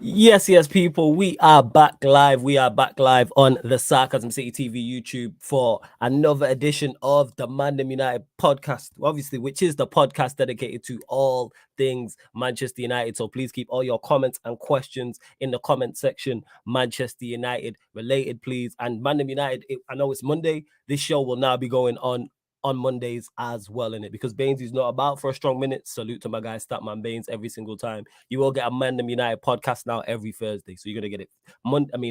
Yes, people. We are back live. We are back live on the Sarcasm City TV YouTube for another edition of the ManDem United podcast, obviously, which is the podcast dedicated to all things Manchester United. So please keep all your comments and questions in the comment section, Manchester United related, please. And ManDem United, I know it's Monday. This show will now be going on Mondays as well in it because Baines is not about for a strong minute. Salute to my guy Statman Baines every single time. You will get a ManDem United podcast now every Thursday. So you're gonna get it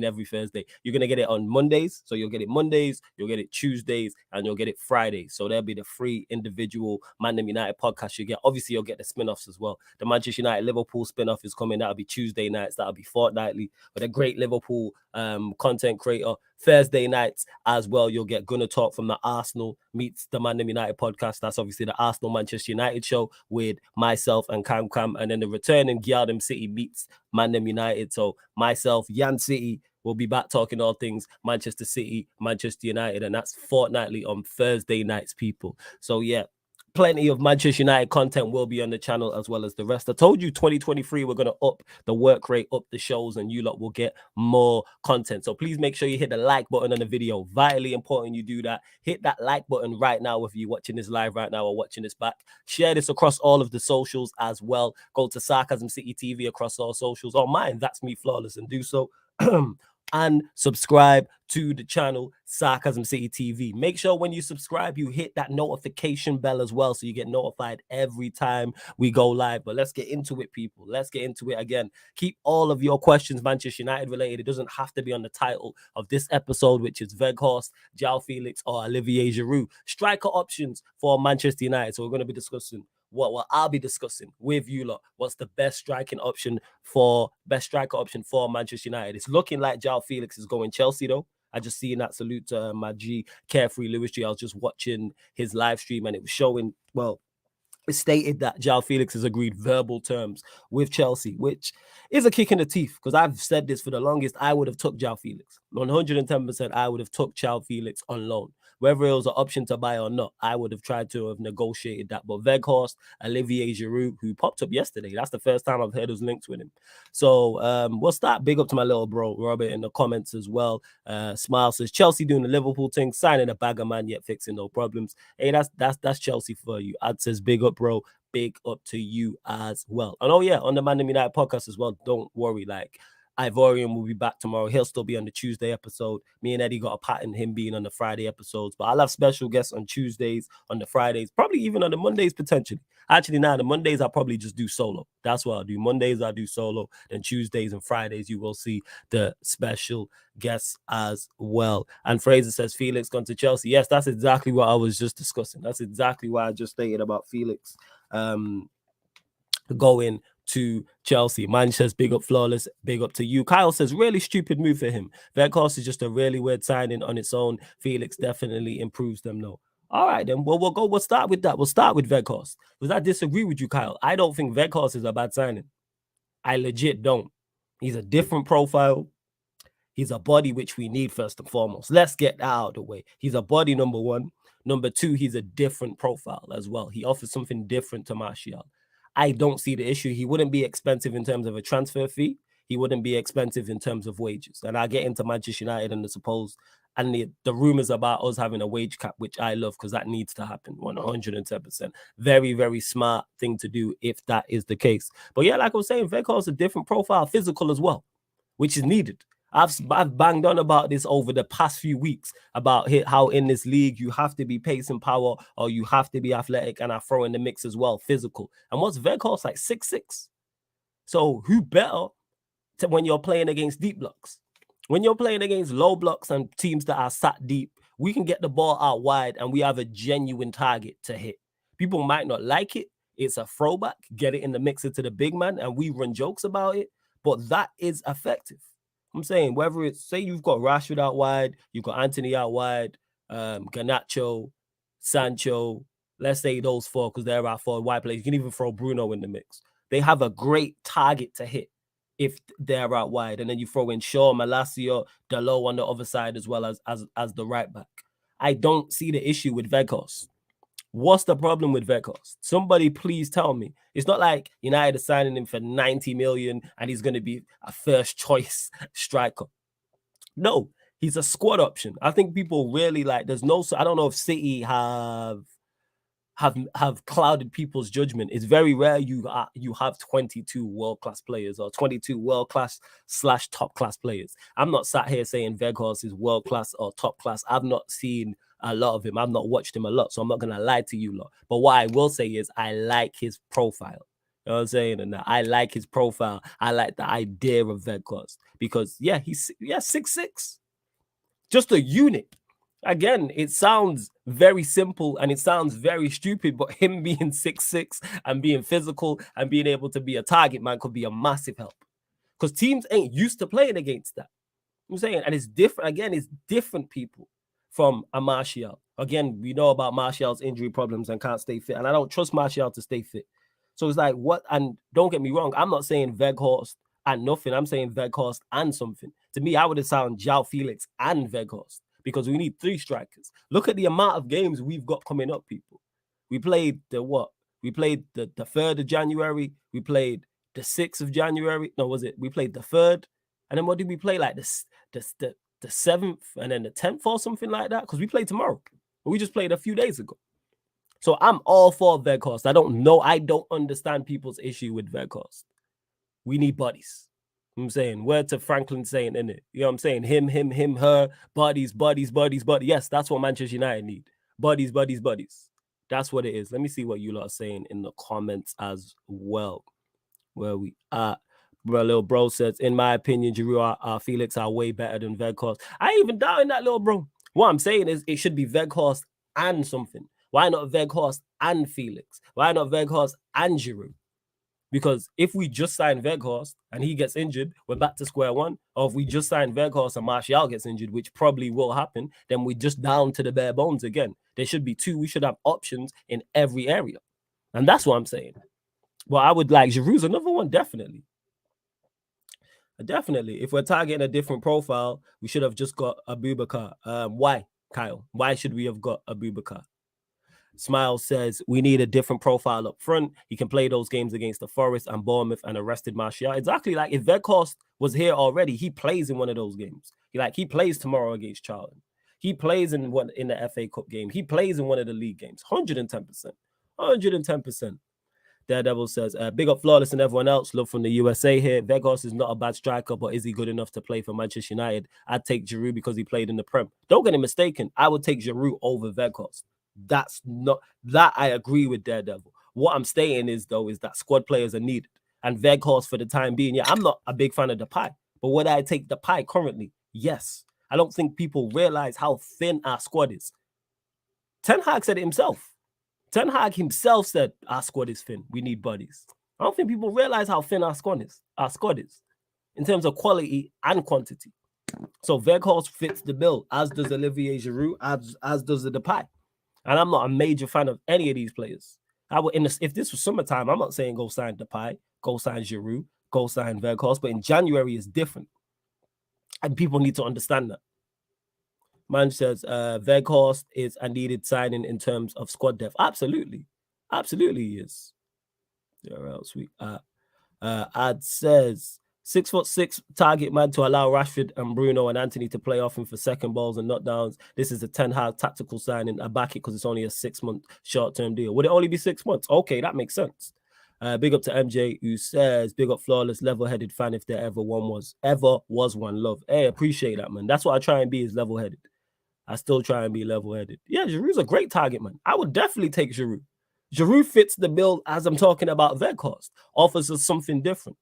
every Thursday. You're gonna get it on Mondays. So you'll get it Mondays, you'll get it Tuesdays, and you'll get it Fridays. So there'll be the free individual ManDem United podcast you get. Obviously, you'll get the spin-offs as well. The Manchester United Liverpool spin-off is coming. That'll be Tuesday nights, that'll be fortnightly with a great Liverpool content creator. Thursday nights as well, you'll get Gonna Talk from the Arsenal meets the ManDem United podcast. That's obviously the Arsenal Manchester United show with myself and Cam. And then the returning GIROUD City meets ManDem United. So myself, Yan City, will be back talking all things Manchester City, Manchester United. And that's fortnightly on Thursday nights, people. So yeah, plenty of Manchester United content will be on the channel as well as the rest. I told you 2023, we're going to up the work rate, up the shows, and you lot will get more content. So please make sure you hit the like button on the video. Vitally important you do that. Hit that like button right now if you're watching this live right now or watching this back. Share this across all of the socials as well. Go to Sarcasm City TV across all socials. Or mine, that's me flawless, and do so. And subscribe to the channel Sarcasm City TV. Make sure when you subscribe, you hit that notification bell as well, so you get notified every time we go live. But let's get into it, people. Let's get into it again. Keep all of your questions Manchester United related. It doesn't have to be on the title of this episode, which is Weghorst, Joao Felix, or Olivier Giroud. Striker options for Manchester United. So we're going to be discussing what I'll be discussing with you lot. What's the best striker option for Manchester United? It's looking like Joao Felix is going Chelsea though. I just seen that. Salute to my G, Carefree Lewis G. I was just watching his live stream and it was showing, well, it stated that Joao Felix has agreed verbal terms with Chelsea, which is a kick in the teeth because I've said this for the longest. I would have took Joao Felix. 110% I would have took Joao Felix on loan. Whether it was an option to buy or not, I would have tried to have negotiated that. But Weghorst, Olivier Giroud, who popped up yesterday, that's the first time I've heard those links with him. So we'll start. Big up to my little bro, Robert, in the comments as well. Smile says, Chelsea doing the Liverpool thing, signing a bagger man, yet fixing no problems. Hey, that's Chelsea for you. Ad says, big up, bro. Big up to you as well. And oh yeah, on the ManDem United podcast as well, don't worry, like Ivorian will be back tomorrow. He'll still be on the Tuesday episode. Me and Eddie got a pattern him being on the Friday episodes, but I'll have special guests on Tuesdays, on the Fridays, probably even on the Mondays potentially. Actually, now the Mondays I'll probably just do solo. That's what I'll do. Mondays I'll do solo. Then Tuesdays and Fridays you will see the special guests as well. And Fraser says Felix gone to Chelsea. Yes, that's exactly what I was just discussing. That's exactly what I just stated about Felix going to Chelsea. Man says, big up Flawless, big up to you. Kyle says, really stupid move for him. Weghorst is just a really weird signing on its own. Felix definitely improves them, though. All right, then. Well, we'll start with that. We'll start with Weghorst. Because I disagree with you, Kyle. I don't think Weghorst is a bad signing. I legit don't. He's a different profile. He's a body which we need first and foremost. Let's get that out of the way. He's a body, number one. Number two, he's a different profile as well. He offers something different to Martial. I don't see the issue. He wouldn't be expensive in terms of a transfer fee. He wouldn't be expensive in terms of wages. And I get into Manchester United and the rumors about us having a wage cap, which I love because that needs to happen 110%. Very, very smart thing to do if that is the case. But yeah, like I was saying, Weghorst a different profile, physical as well, which is needed. I've banged on about this over the past few weeks about how in this league you have to be pace and power or you have to be athletic, and I throw in the mix as well, physical. And what's Weghorst like? 6'6". So who better when you're playing against deep blocks? When you're playing against low blocks and teams that are sat deep, we can get the ball out wide and we have a genuine target to hit. People might not like it. It's a throwback. Get it in the mixer to the big man and we run jokes about it. But that is effective. I'm saying whether it's, say you've got Rashford out wide, you've got Anthony out wide, Garnacho, Sancho, let's say those four because they're out for wide players. You can even throw Bruno in the mix. They have a great target to hit if they're out wide. And then you throw in Shaw, Malacia, Dalot on the other side as well as the right back. I don't see the issue with Weghorst. What's the problem with Weghorst? Somebody please tell me. It's not like United are signing him for 90 million and he's going to be a first choice striker. No, he's a squad option. I think people really like, there's no, I don't know if City have clouded people's judgment. It's very rare you have 22 world-class players or 22 world-class / top-class players. I'm not sat here saying Weghorst is world-class or top-class. I've not seen a lot of him. I've not watched him a lot, so I'm not going to lie to you lot. But what I will say is I like his profile. You know what I'm saying? And I like his profile. I like the idea of Weghorst because, yeah, he's 6'6". Just a unit. Again, it sounds very simple and it sounds very stupid, but him being 6'6" and being physical and being able to be a target man could be a massive help. Because teams ain't used to playing against that. I'm saying, and it's different. Again, it's different people from a Martial. Again, we know about Martial's injury problems and can't stay fit. And I don't trust Martial to stay fit. So it's like, what? And don't get me wrong, I'm not saying Weghorst and nothing. I'm saying Weghorst and something. To me, I would have sounded Joao Felix and Weghorst because we need 3 strikers. Look at the amount of games we've got coming up, people. We played the what? We played the 3rd of January. We played the 6th of January. No, was it? We played the 3rd. And then what did we play? Like the 7th and then the 10th or something like that? Because we played tomorrow. We just played a few days ago. So I'm all for Weghorst. I don't know. I don't understand people's issue with Weghorst. We need bodies. You know what I'm saying, word to Franklin saying in it. You know what I'm saying? Him, her, bodies. Yes, that's what Manchester United need. Bodies. That's what it is. Let me see what you lot are saying in the comments as well. Where we are. Bro, little bro says, in my opinion, Giroud, Felix are way better than Weghorst. I ain't even doubting that, little bro. What I'm saying is it should be Weghorst and something. Why not Weghorst and Felix? Why not Weghorst and Giroud? Because if we just sign Weghorst and he gets injured, we're back to square one. Or if we just sign Weghorst and Martial gets injured, which probably will happen, then we're just down to the bare bones again. There should be 2. We should have options in every area. And that's what I'm saying. Well, I would like Giroud's another one, definitely. Definitely. If we're targeting a different profile, we should have just got Abubakar. Why, Kyle? Why should we have got Abubakar? Smile says, we need a different profile up front. He can play those games against the Forest and Bournemouth and arrested Martial. Exactly. Like if Weghorst was here already, he plays in one of those games. He plays tomorrow against Charlton. He plays in the FA Cup game. He plays in one of the league games. 110%. 110%. Daredevil says, big up Flawless and everyone else. Love from the USA here. Weghorst is not a bad striker, but is he good enough to play for Manchester United? I'd take Giroud because he played in the Prem. Don't get me mistaken. I would take Giroud over Weghorst. That's not that I agree with Daredevil. What I'm saying is, though, is that squad players are needed. And Weghorst for the time being, yeah, I'm not a big fan of Depay. But would I take Depay currently? Yes. I don't think people realize how thin our squad is. Ten Hag said it himself. Ten Hag himself said our squad is thin. We need bodies. I don't think people realize how thin our squad is. Our squad is in terms of quality and quantity. So Weghorst fits the bill, as does Olivier Giroud, as does the Depay. And I'm not a major fan of any of these players. If this was summertime, I'm not saying go sign Depay, go sign Giroud, go sign Weghorst. But in January, it's different, and people need to understand that. Man says Weghorst is a needed signing in terms of squad depth. Absolutely he is. Where else we Ad says 6'6" target man to allow Rashford and Bruno and Anthony to play off him for second balls and knockdowns. This is a Ten Hag tactical signing. I back it because it's only a 6-month short-term deal. Would it only be 6 months? Okay, that makes sense. Big up to MJ who says, big up Flawless, level-headed fan if there ever was one. Love. Hey, appreciate that, man. That's what I try and be, is level-headed. I still try and be level-headed. Yeah, Giroud's a great target, man. I would definitely take Giroud. Giroud fits the bill as I'm talking about Weghorst. Offers us something different.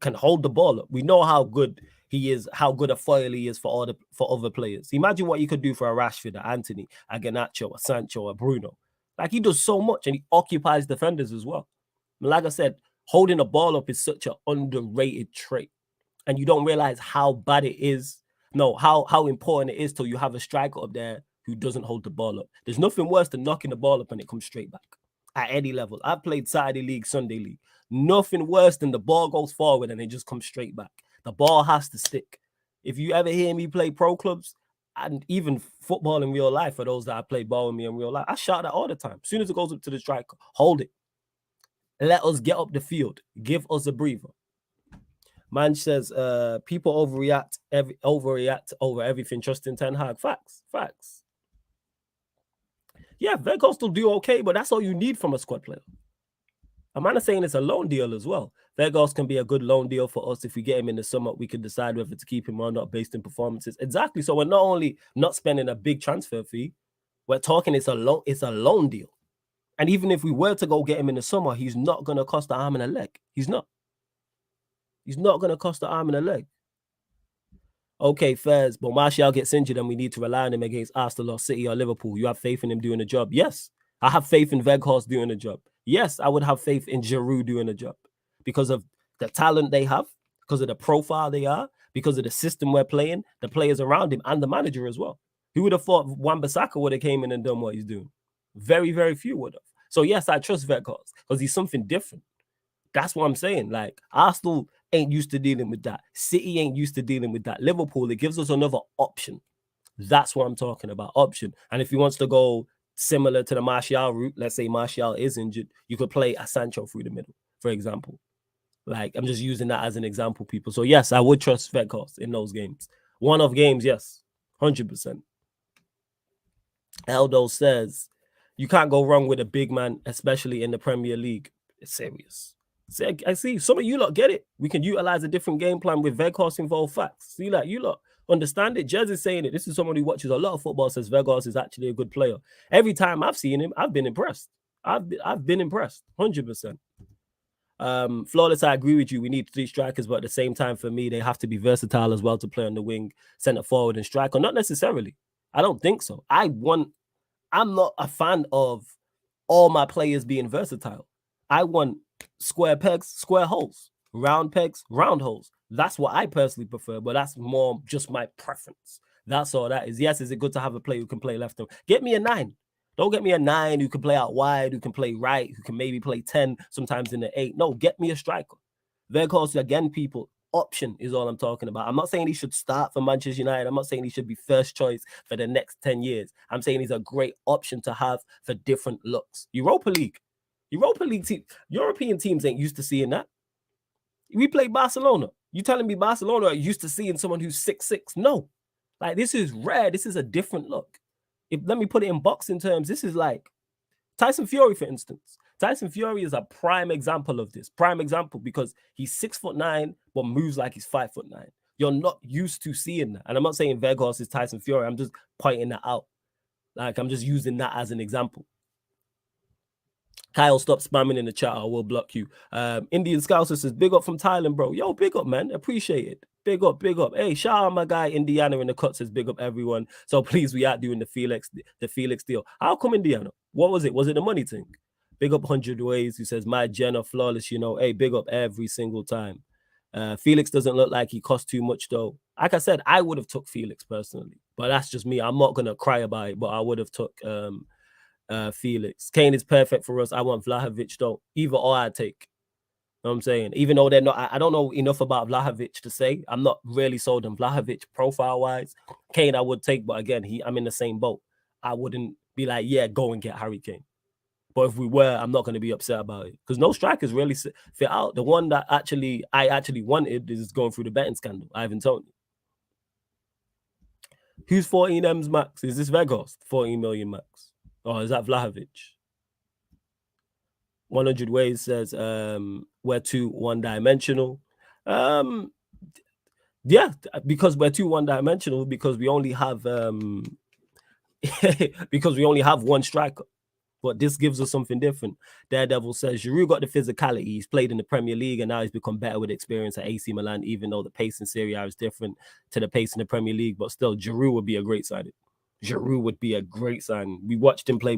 Can hold the ball up. We know how good he is, how good a foil he is for other players. Imagine what you could do for a Rashford, a Anthony, a Garnacho, a Sancho, a Bruno. Like, he does so much, and he occupies defenders as well. Like I said, holding the ball up is such an underrated trait, and you don't realize how bad it is. No, how important it is till you have a striker up there who doesn't hold the ball up. There's nothing worse than knocking the ball up and it comes straight back at any level. I've played Saturday League, Sunday League. Nothing worse than the ball goes forward and it just comes straight back. The ball has to stick. If you ever hear me play pro clubs, and even football in real life, for those that have played ball with me in real life, I shout that all the time. As soon as it goes up to the striker, hold it. Let us get up the field. Give us a breather. Man says, people overreact over everything. Justin Ten Hag. Facts. Yeah, Weghorst will do okay, but that's all you need from a squad player. A man is saying it's a loan deal as well. Weghorst can be a good loan deal for us. If we get him in the summer, we can decide whether to keep him or not based on performances. Exactly. So we're not only not spending a big transfer fee, we're talking it's a loan deal. And even if we were to go get him in the summer, he's not going to cost the arm and a leg. He's not going to cost the arm and a leg. Okay, Fairs, but Martial gets injured and we need to rely on him against Arsenal or City or Liverpool. You have faith in him doing the job? Yes. I have faith in Weghorst doing the job. Yes, I would have faith in Giroud doing the job because of the talent they have, because of the profile they are, because of the system we're playing, the players around him, and the manager as well. Who would have thought Wan-Bissaka would have came in and done what he's doing? Very, very few would have. So yes, I trust Weghorst because he's something different. That's what I'm saying. Like, Arsenal ain't used to dealing with that. City ain't used to dealing with that. Liverpool, it gives us another option. That's what I'm talking about, option. And if he wants to go similar to the Martial route, let's say Martial is injured, you could play a Sancho through the middle, for example. Like, I'm just using that as an example, people. So yes, I would trust Weghorst in those games. One-off games, yes, 100%. Eldo says, you can't go wrong with a big man, especially in the Premier League. It's serious. I see some of you lot get it. We can utilize a different game plan with Weghorst involved. Facts. See, like, you lot understand it. Jez is saying it. This is someone who watches a lot of football, says Weghorst is actually a good player. Every time I've seen him, I've been impressed. I've been impressed, 100%. Flawless, I agree with you. We need 3 strikers, but at the same time, for me, they have to be versatile as well to play on the wing, center forward, and striker. Not necessarily. I don't think so. I'm not a fan of all my players being versatile. I want square pegs, square holes, round pegs, round holes. That's what I personally prefer, but that's more just my preference. That's all that is. Yes, is it good to have a player who can play left? Get me a 9. Don't get me a 9 who can play out wide, who can play right, who can maybe play 10, sometimes in the 8. No, get me a striker. Weghorst, again, people, option is all I'm talking about. I'm not saying he should start for Manchester United. I'm not saying he should be first choice for the next 10 years. I'm saying he's a great option to have for different looks. Europa League team, European teams ain't used to seeing that. We play Barcelona. You telling me Barcelona are used to seeing someone who's 6'6"? No. Like, this is rare. This is a different look. Let me put it in boxing terms, this is like Tyson Fury, for instance. Tyson Fury is a prime example of this. Prime example because he's 6'9", but moves like he's 5'9". You're not used to seeing that. And I'm not saying Weghorst is Tyson Fury. I'm just pointing that out. Like, I'm just using that as an example. Kyle, stop spamming in the chat. I will block you. Indian Scouser says, big up from Thailand, bro. Yo, big up, man. Appreciate it. Big up. Hey, shout out my guy Indiana in the cut says, big up everyone. So please, we are doing the Felix deal. How come Indiana? What was it? Was it the money thing? Big up 100 Ways, who says, my Jenna flawless, you know. Hey, big up every single time. Felix doesn't look like he cost too much, though. Like I said, I would have took Felix personally, but that's just me. I'm not going to cry about it, but I would have took Felix. Kane is perfect for us. I want Vlahovic, though. Either or I take. You know what I'm saying? Even though they're not, I don't know enough about Vlahovic to say. I'm not really sold on Vlahovic profile-wise. Kane I would take, but again, I'm in the same boat. I wouldn't be like, yeah, go and get Harry Kane. But if we were, I'm not going to be upset about it. Because no strikers really fit out. The one that I actually wanted is going through the betting scandal. Ivan Toney. Who's 14 M's max? Is this Weghorst? 14 million max. Or is that Vlahovic? 100 Ways says, we're too one-dimensional. Yeah, because we're too one-dimensional because we only have because we only have one striker. But this gives us something different. Daredevil says, Giroud got the physicality. He's played in the Premier League and now he's become better with experience at AC Milan, even though the pace in Serie A is different to the pace in the Premier League. But still, Giroud would be a great signing. Giroud would be a great signing. We've watched him play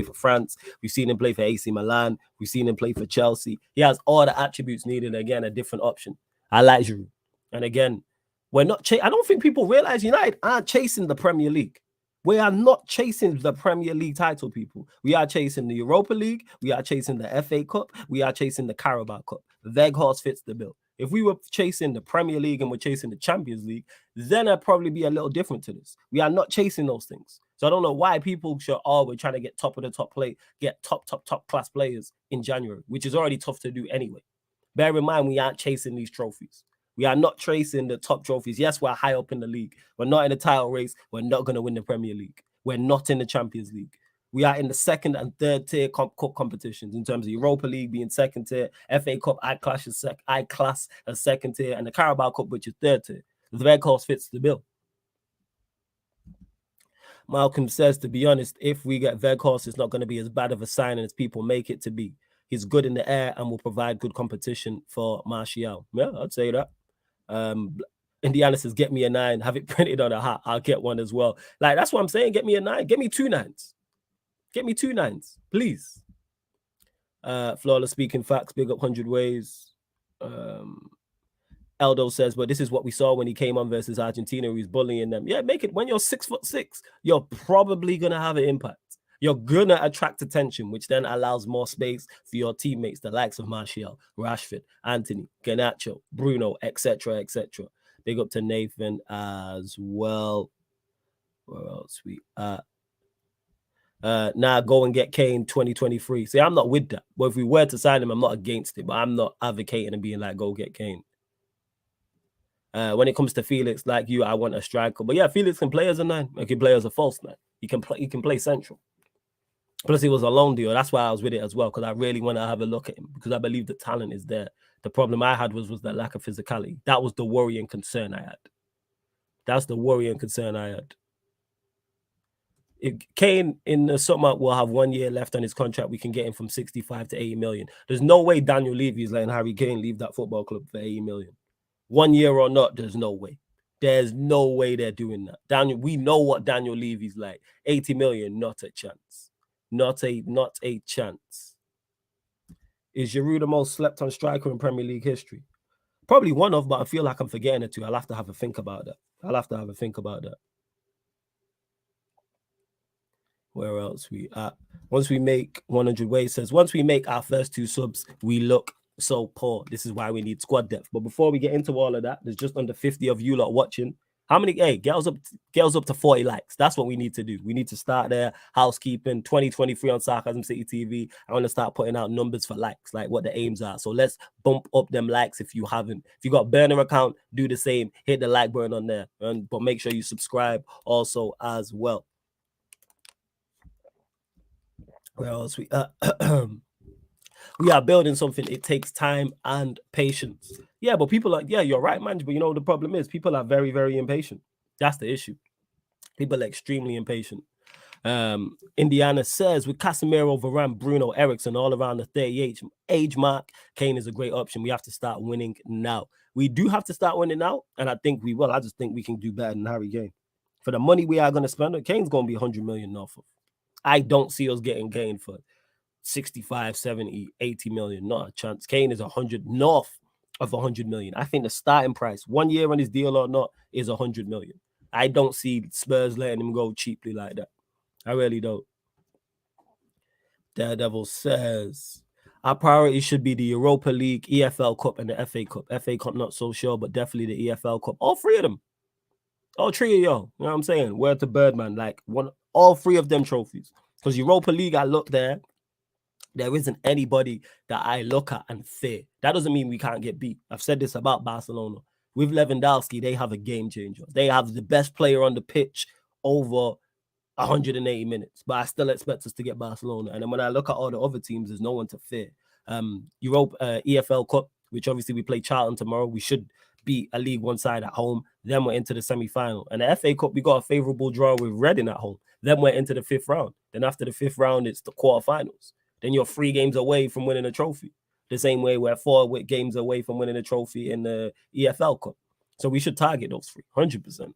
for France. We've seen him play for AC Milan. We've seen him play for Chelsea. He has all the attributes needed. Again, a different option. I like Giroud. And again, we're not. I don't think people realize United aren't chasing the Premier League. We are not chasing the Premier League title, people. We are chasing the Europa League. We are chasing the FA Cup. We are chasing the Carabao Cup. Weghorst fits the bill. If we were chasing the Premier League and we're chasing the Champions League, then I'd probably be a little different to this. We are not chasing those things. So I don't know why people should, we're trying to get top of the top play, get top class players in January, which is already tough to do anyway. Bear in mind, we aren't chasing these trophies. We are not chasing the top trophies. Yes, we're high up in the league. We're not in the title race. We're not going to win the Premier League. We're not in the Champions League. We are in the second and third tier cup competitions in terms of Europa League being second tier, FA Cup I class as second tier, and the Carabao Cup, which is third tier. The Weghorst fits the bill. Malcolm says, to be honest, if we get Weghorst, it's not going to be as bad of a signing as people make it to be. He's good in the air and will provide good competition for Martial. Yeah, I'd say that. Indiana says, get me a 9, have it printed on a hat. I'll get one as well. Like, that's what I'm saying. Get me a 9. Get me 2 9s. Get me 2 9s, please. Flawless speaking facts, big up 100 ways. Eldo says, but this is what we saw when he came on versus Argentina. He's bullying them. Yeah, make it. When you're 6'6", you're probably going to have an impact. You're going to attract attention, which then allows more space for your teammates, the likes of Martial, Rashford, Anthony, Garnacho, Bruno, etc., etc. Big up to Nathan as well. Where else we at? Now go and get Kane 2023. See, I'm not with that. Well, if we were to sign him, I'm not against it, but I'm not advocating and being like, go get Kane. When it comes to Felix, like you, I want a striker. But yeah, Felix can play as a 9. He can play as a false 9. He can play central. Plus, it was a loan deal. That's why I was with it as well, because I really want to have a look at him, because I believe the talent is there. The problem I had was the lack of physicality. That was the worry and concern I had. That's the worry and concern I had. If Kane in the summer will have 1 year left on his contract, we can get him from 65 to 80 million. There's no way Daniel Levy is letting Harry Kane leave that football club for 80 million. 1 year or not, there's no way. There's no way they're doing that. We know what Daniel Levy's like. 80 million, not a chance. Not a chance. Is Giroud the most slept on striker in Premier League history? Probably one of, but I feel like I'm forgetting it too. I'll have to have a think about that. Where else we at? Once we make 100 ways, says, once we make our first 2 subs, we look so poor. This is why we need squad depth. But before we get into all of that, there's just under 50 of you lot watching. How many? Hey, girls up to 40 likes. That's what we need to do. We need to start there. Housekeeping 2023 on Sarcasm City TV. I want to start putting out numbers for likes, like what the aims are. So let's bump up them likes if you haven't. If you got a burner account, do the same. Hit the like button on there. But make sure you subscribe also as well. Where else we we are building something. It takes time and patience. Yeah, but people are, yeah, you're right, man. But you know, the problem is people are very, very impatient. That's the issue. People are extremely impatient. Indiana says, with Casemiro, Varane, Bruno, Ericsson all around the 38 age mark, Kane is a great option. We have to start winning now. We do have to start winning now, and I think we will. I just think we can do better than Harry Kane. For the money we are going to spend, Kane's going to be 100 million north of. I don't see us getting Kane for 65, 70, 80 million. Not a chance. Kane is 100 north of 100 million. I think the starting price, 1 year on his deal or not, is 100 million. I don't see Spurs letting him go cheaply like that. I really don't. Daredevil says, our priority should be the Europa League, EFL Cup, and the FA Cup. FA Cup, not so sure, but definitely the EFL Cup. All 3 of them. All 3 of y'all. You know what I'm saying? Word to Birdman. Like, all 3 of them trophies. Because Europa League, I look there. There isn't anybody that I look at and fear. That doesn't mean we can't get beat. I've said this about Barcelona. With Lewandowski, they have a game changer. They have the best player on the pitch over 180 minutes. But I still expect us to get Barcelona. And then when I look at all the other teams, there's no one to fear. EFL Cup, which obviously we play Charlton tomorrow. We should beat a League One side at home. Then we're into the semi-final. And the FA Cup, we got a favourable draw with Reading at home. Then we're into the 5th round. Then after the 5th round, it's the quarterfinals. Then you're 3 games away from winning a trophy. The same way we're 4 games away from winning a trophy in the EFL Cup. So we should target those 3, 100%.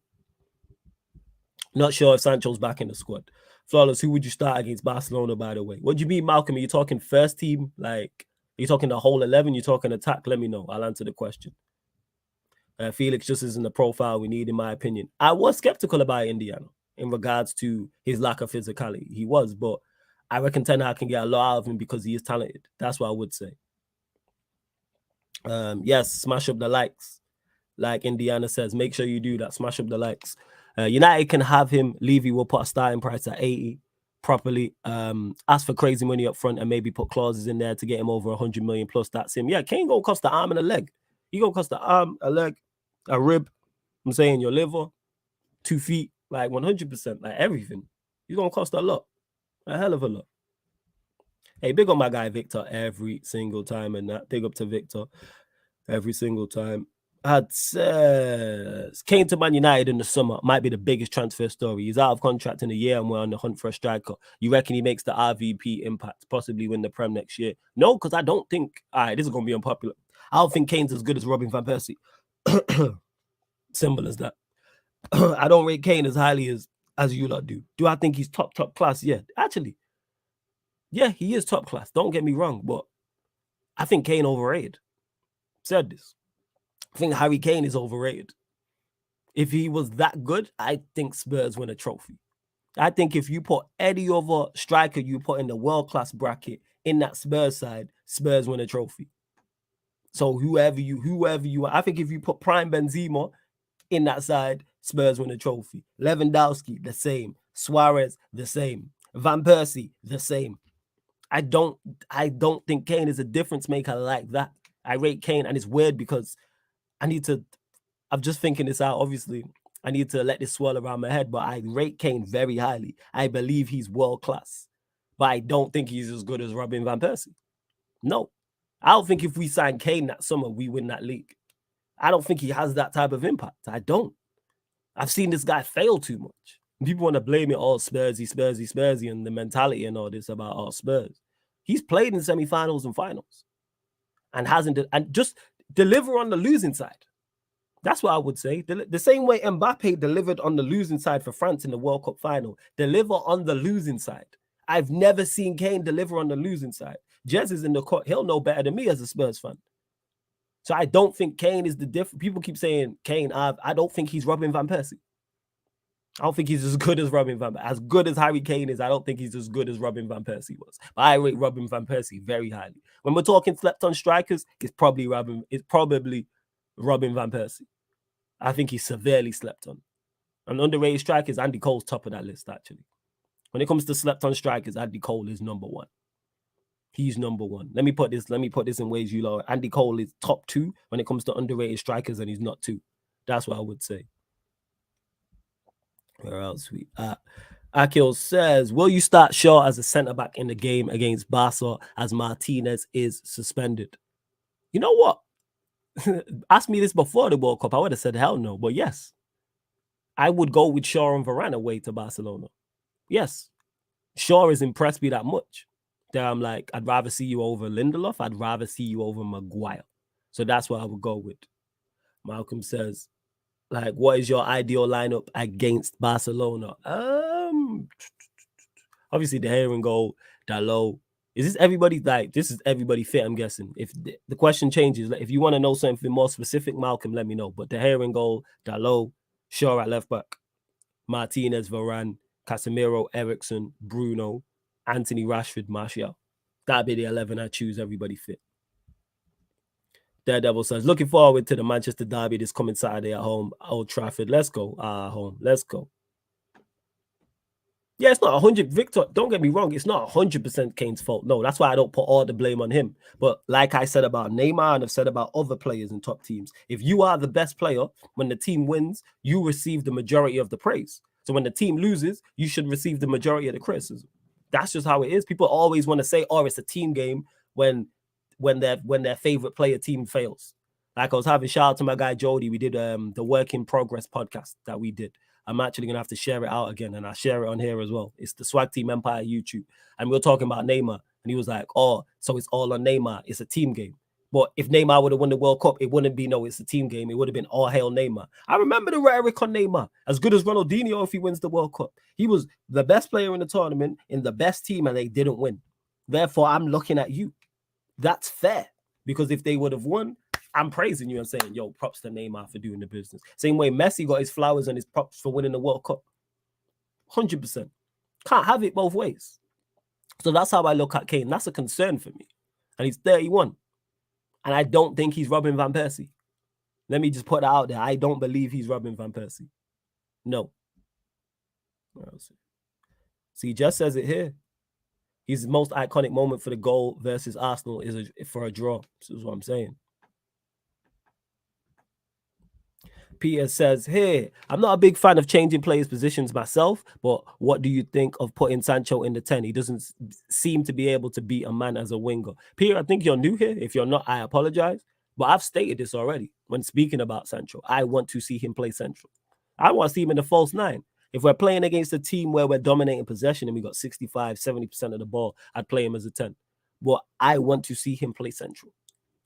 Not sure if Sancho's back in the squad. Flawless, who would you start against Barcelona, by the way? What do you mean, Malcolm? Are you talking first team? Like, are you talking the whole 11? You're talking attack? Let me know. I'll answer the question. Felix just isn't the profile we need, in my opinion. I was skeptical about Indiana in regards to his lack of physicality. He was, but I reckon Ten Hag can get a lot out of him because he is talented. That's what I would say. Yes, smash up the likes. Like Indiana says, make sure you do that. Smash up the likes. United can have him. Levy will put a starting price at 80 properly. Ask for crazy money up front and maybe put clauses in there to get him over 100 million plus. That's him. Yeah, Kane gonna cost the arm and a leg. He gonna cost the arm, a leg, a rib. I'm saying your liver, 2 feet, like 100%, like everything. He's gonna cost a lot, a hell of a lot. Hey, big up my guy Victor every single time, and that big up to Victor every single time. Says Kane to Man United in the summer might be the biggest transfer story. He's out of contract in a year and we're on the hunt for a striker. You reckon he makes the RVP impact, possibly win the Prem next year? No, because I don't think. All right, this is going to be unpopular. I don't think Kane's as good as Robin van Persie. Simple as that. I don't rate Kane as highly as you lot do. Do I think he's top class? Yeah, actually. Yeah, he is top class. Don't get me wrong, but I think Kane overrated. Said this. I think Harry Kane is overrated. If he was that good, I think Spurs win a trophy. I think if you put any other striker you put in the world-class bracket in that Spurs side, Spurs win a trophy. So whoever you I think if you put prime Benzema in that side, Spurs win a trophy. Lewandowski, the same. Suarez, the same. Van Persie, the same. I don't think Kane is a difference maker like that. I rate Kane, and it's weird because I'm just thinking this out. Obviously, I need to let this swirl around my head, but I rate Kane very highly. I believe he's world class, but I don't think he's as good as Robin van Persie. No, I don't think if we sign Kane that summer, we win that league. I don't think he has that type of impact. I don't. I've seen this guy fail too much. People want to blame it all Spursy, and the mentality and all this about all Spurs. He's played in semifinals and finals and and just deliver on the losing side. That's what I would say. The same way Mbappe delivered on the losing side for France in the World Cup final. Deliver on the losing side. I've never seen Kane deliver on the losing side. Jez is in the court. He'll know better than me as a Spurs fan. So I don't think Kane is the difference. People keep saying Kane. I don't think he's Robin van Persie. I don't think he's as good as Robin van Persie. As good as Harry Kane is, I don't think he's as good as Robin van Persie was. But I rate Robin van Persie very highly. When we're talking slept-on strikers, it's probably Robin van Persie. I think he's severely slept on. And underrated strikers, Andy Cole's top of that list, actually. When it comes to slept-on strikers, Andy Cole is number one. He's number one. Let me put this in ways you know. Andy Cole is top 2 when it comes to underrated strikers, and he's not 2. That's what I would say. Where else we at? Akil says, will you start Shaw as a centre-back in the game against Barca as Martinez is suspended? You know what? Ask me this before the World Cup, I would have said hell no. But yes, I would go with Shaw and Varane away to Barcelona. Yes, Shaw has impressed me that much. That I'm like, I'd rather see you over Lindelof. I'd rather see you over Maguire. So that's what I would go with. Malcolm says, like, what is your ideal lineup against Barcelona? Obviously the hair and goal, Dalot. Is this everybody like this is everybody fit? I'm guessing. If the question changes, like if you want to know something more specific, Malcolm, let me know. But the hair and goal, Dalot, Shaw at left back, Martinez, Varane, Casemiro, Eriksen, Bruno, Anthony, Rashford, Martial. That'd be the 11 I choose. Everybody fit. Daredevil says, looking forward to the Manchester derby this coming Saturday at home, Old Trafford. Let's go. Home. Let's go. Yeah, it's not 100. Victor, don't get me wrong. It's not 100% Kane's fault. No, that's why I don't put all the blame on him. But like I said about Neymar and I've said about other players in top teams, if you are the best player, when the team wins, you receive the majority of the praise. So when the team loses, you should receive the majority of the criticism. That's just how it is. People always want to say, oh, it's a team game when their favorite player team fails. Like I was having shout out to my guy Jody. We did the Work in Progress podcast that we did. I'm actually gonna have to share it out again, and I share it on here as well. It's the Swag Team Empire YouTube, and we were talking about Neymar, and he was like, "Oh, so it's all on Neymar. It's a team game." But if Neymar would have won the World Cup, it wouldn't be no, it's a team game. It would have been all hail Neymar. I remember the rhetoric on Neymar. As good as Ronaldinho if he wins the World Cup. He was the best player in the tournament, in the best team, and they didn't win. Therefore, I'm looking at you. That's fair. Because if they would have won, I'm praising you and saying, yo, props to Neymar for doing the business. Same way Messi got his flowers and his props for winning the World Cup. 100%. Can't have it both ways. So that's how I look at Kane. That's a concern for me. And he's 31. And I don't think he's Robin Van Persie. Let me just put that out there. I don't believe he's Robin Van Persie. No. See, he just says it here. His most iconic moment for the goal versus Arsenal is for a draw. This is what I'm saying. Peter says, hey, I'm not a big fan of changing players' positions myself, but what do you think of putting Sancho in the 10? He doesn't seem to be able to beat a man as a winger. Peter, I think you're new here. If you're not, I apologize. But I've stated this already when speaking about Sancho. I want to see him play central. I want to see him in the false 9. If we're playing against a team where we're dominating possession and we got 65, 70% of the ball, I'd play him as a 10. But I want to see him play central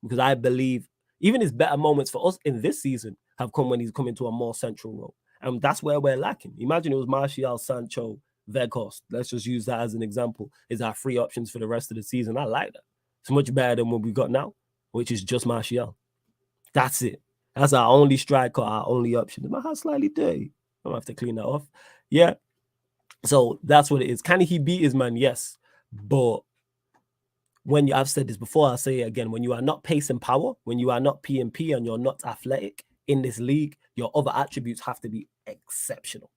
because I believe even his better moments for us in this season have come when he's come into a more central role. And that's where we're lacking. Imagine it was Martial, Sancho, Weghorst. Let's just use that as an example. Is our 3 options for the rest of the season. I like that. It's much better than what we got now, which is just Martial. That's it. That's our only striker, our only option. My heart's slightly dirty. I'm gonna have to clean that off. Yeah. So that's what it is. Can he beat his man? Yes. But when I've said this before, I'll say it again. When you are not pace and power, when you are not P&P and you're not athletic in this league, your other attributes have to be exceptional.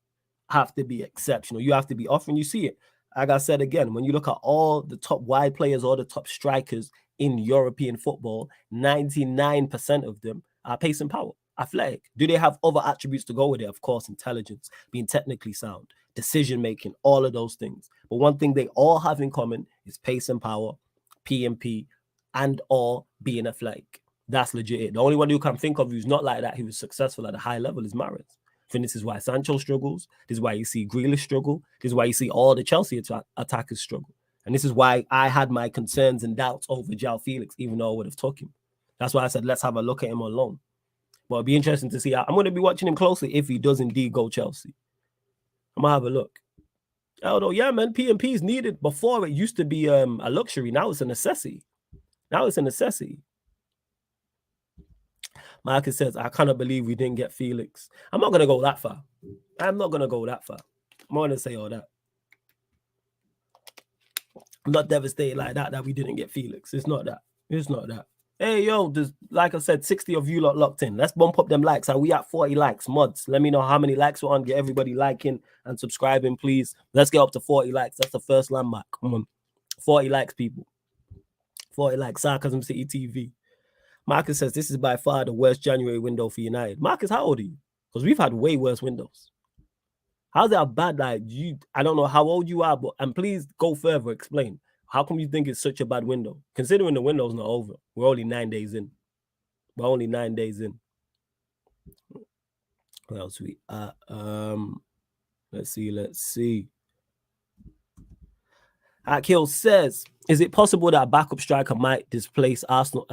You have to be off, and you see it. Like I said again, when you look at all the top wide players, all the top strikers in European football, 99% of them are pace and power, athletic. Do they have other attributes to go with it? Of course, intelligence, being technically sound, decision-making, all of those things. But one thing they all have in common is pace and power, P&P, and or being athletic. That's legit. The only one you can think of who's not like that, who was successful at a high level, is Mahrez. I think this is why Sancho struggles. This is why you see Grealish struggle. This is why you see all the Chelsea attackers struggle. And this is why I had my concerns and doubts over Joao Felix, even though I would have took him. That's why I said, let's have a look at him on loan. But it'll be interesting to see. I'm going to be watching him closely if he does indeed go Chelsea. I'm going to have a look. Although, yeah, man, P&P is needed. Before, it used to be a luxury. Now it's a necessity. Marcus says, I cannot believe we didn't get Felix. I'm not going to go that far. I'm not going to say all that. I'm not devastated like that we didn't get Felix. It's not that. Hey, yo, like I said, 60 of you lot locked in. Let's bump up them likes. Are we at 40 likes? Mods, let me know how many likes we're on. Get everybody liking and subscribing, please. Let's get up to 40 likes. That's the first landmark. Come on. 40 likes, people. 40 likes. Sarcasm City TV. Marcus says, this is by far the worst January window for United. Marcus, how old are you? Because we've had way worse windows. How's that bad? Like, I don't know how old you are, and please go further. Explain. How come you think it's such a bad window? Considering the window's not over. We're only 9 days in. What else we let's see. Akil says, is it possible that a backup striker might displace Martial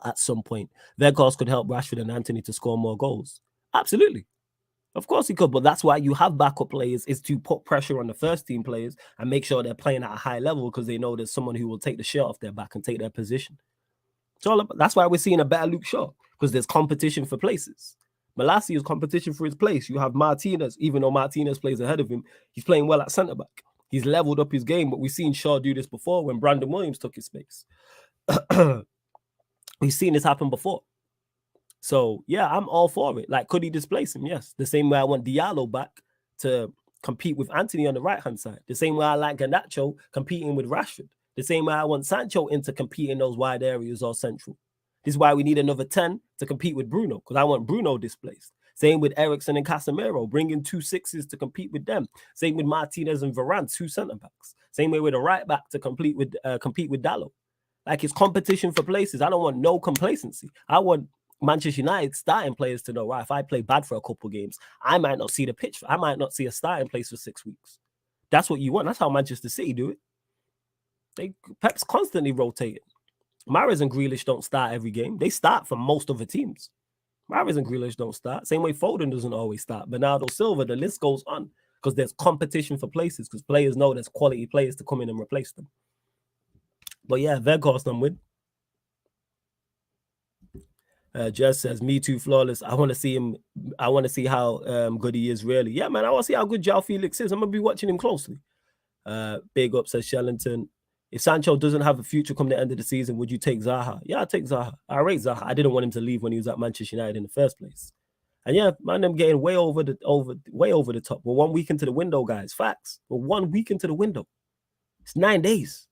at some point? Weghorst could help Rashford and Anthony to score more goals. Absolutely. Of course he could, but that's why you have backup players, is to put pressure on the first team players and make sure they're playing at a high level because they know there's someone who will take the shirt off their back and take their position. So that's why we're seeing a better Luke Shaw, because there's competition for places. Malassi is competition for his place. You have Martinez, even though Martinez plays ahead of him, he's playing well at centre-back. He's leveled up his game, but we've seen Shaw do this before when Brandon Williams took his space. We've seen this happen before. So, yeah, I'm all for it. Like, could he displace him? Yes. The same way I want Diallo back to compete with Anthony on the right-hand side. The same way I like Garnacho competing with Rashford. The same way I want Sancho to compete in those wide areas or central. This is why we need another 10 to compete with Bruno, because I want Bruno displaced. Same with Eriksen and Casemiro, bringing 2 6s to compete with them. Same with Martinez and Varane, 2 centre-backs. Same way with a right-back to compete with Dallo. Like, it's competition for places. I don't want no complacency. I want Manchester United starting players to know, right, if I play bad for a couple games, I might not see the pitch. I might not see a starting place for 6 weeks. That's what you want. That's how Manchester City do it. Pep's constantly rotating. Mahrez and Grealish don't start every game. They start for most of the teams. Mahrez and Grealish don't start. Same way Foden doesn't always start. Bernardo Silva, the list goes on because there's competition for places, because players know there's quality players to come in and replace them. But yeah, Weghorst I'm with. Jess says, me too, flawless. I want to see him. I want to see how good he is, really. Yeah, man, I want to see how good Joao Felix is. I'm going to be watching him closely. Big up, says Shellington. If Sancho doesn't have a future come the end of the season, would you take Zaha? Yeah, I'd take Zaha. I rate Zaha. I didn't want him to leave when he was at Manchester United in the first place. And yeah, man, I'm getting way over the top. We're 1 week into the window, guys. Facts. We're 1 week into the window. It's 9 days.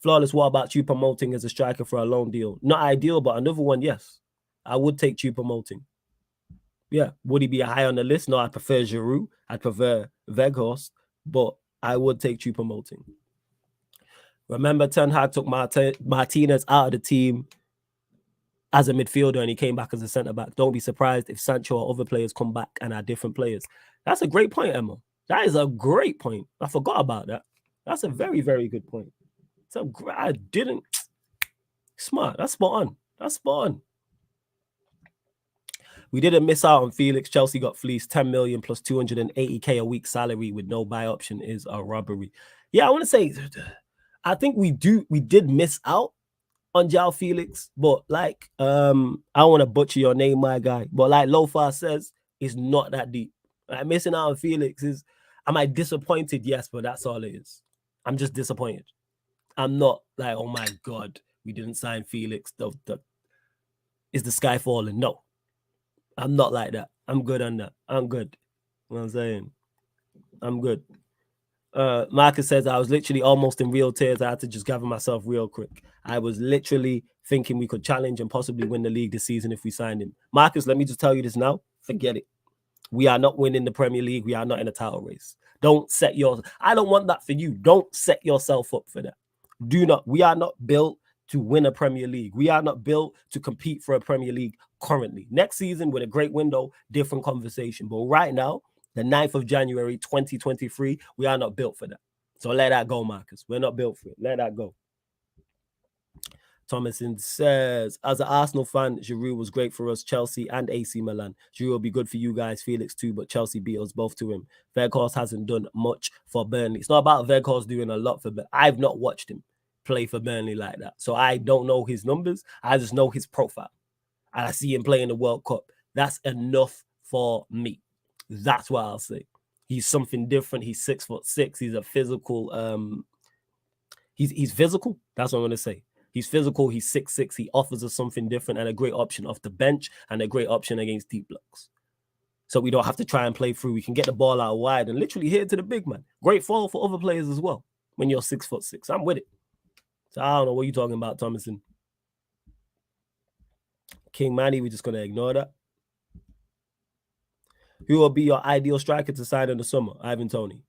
Flawless, what about you promoting as a striker for a loan deal? Not ideal, but another one, yes. I would take you promoting. Yeah. Would he be high on the list? No, I prefer Giroud. I prefer Weghorst, but I would take you promoting. Remember, Ten Hag took Martinez out of the team as a midfielder and he came back as a centre-back. Don't be surprised if Sancho or other players come back and are different players. That's a great point, Emma. That is a great point. I forgot about that. That's a very, very good point. I didn't. Smart. That's spot on. That's spot on. We didn't miss out on Felix. Chelsea got fleeced. 10 million plus 280k a week salary with no buy option is a robbery. Yeah, I want to say, I think we did miss out on Joao Felix, but like, I don't want to butcher your name, my guy, but like Lofar says, it's not that deep. Like, missing out on Felix is, am I disappointed? Yes, but that's all it is. I'm just disappointed. I'm not like, oh my God, we didn't sign Felix. Is the sky falling? No, I'm not like that. I'm good on that. I'm good. You know what I'm saying? I'm good. Marcus says, I was literally almost in real tears. I had to just gather myself real quick. I was literally thinking we could challenge and possibly win the league this season if we signed him. Marcus, let me just tell you this now. Forget it. We are not winning the Premier League. We are not in a title race. Don't set I don't want that for you. Don't set yourself up for that. Do not. We are not built to win a Premier League. We are not built to compete for a Premier League currently. Next season with a great window, different conversation. But right now, the 9th of January, 2023, we are not built for that. So let that go, Marcus. We're not built for it. Let that go. Thomason says, as an Arsenal fan, Giroud was great for us, Chelsea and AC Milan. Giroud will be good for you guys, Felix too, but Chelsea beat us both to him. Weghorst hasn't done much for Burnley. It's not about Weghorst doing a lot for Burnley. I've not watched him play for Burnley like that. So I don't know his numbers. I just know his profile. And I see him play in the World Cup. That's enough for me. That's what I'll say. He's something different. He's 6'6". He's a physical. He's physical. That's what I'm going to say. He's physical. He's 6'6". He offers us something different and a great option off the bench and a great option against deep blocks. So we don't have to try and play through. We can get the ball out wide and literally hit it to the big man. Great fall for other players as well when you're 6'6". I'm with it. So I don't know what you're talking about, Thomason. King Manny, we're just going to ignore that. Who will be your ideal striker to sign in the summer? Ivan Toney.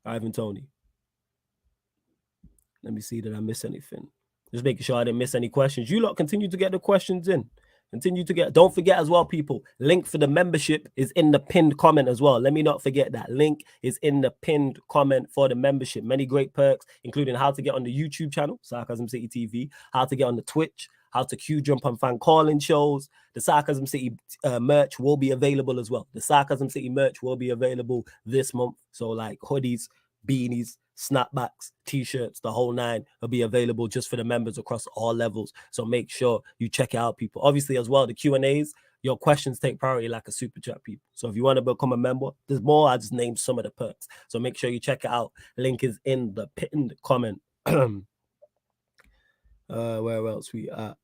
Ivan Toney. Let me see, did I miss anything? Just making sure I didn't miss any questions. You lot continue to get the questions in. Continue to get. Don't forget as well, people. Link for the membership is in the pinned comment as well. Let me not forget that. Link is in the pinned comment for the membership. Many great perks, including how to get on the YouTube channel, Sarcasm City TV, how to get on the Twitch, how to queue jump on fan calling shows. The Sarcasm City merch will be available as well. The Sarcasm City merch will be available this month. So like hoodies, beanies, snapbacks, t-shirts, the whole nine will be available just for the members across all levels. So make sure you check it out, people. Obviously, as well, the Q&As, your questions take priority like a super chat, people. So if you want to become a member, there's more. I just named some of the perks. So make sure you check it out. Link is in the pinned comment. Where else we at?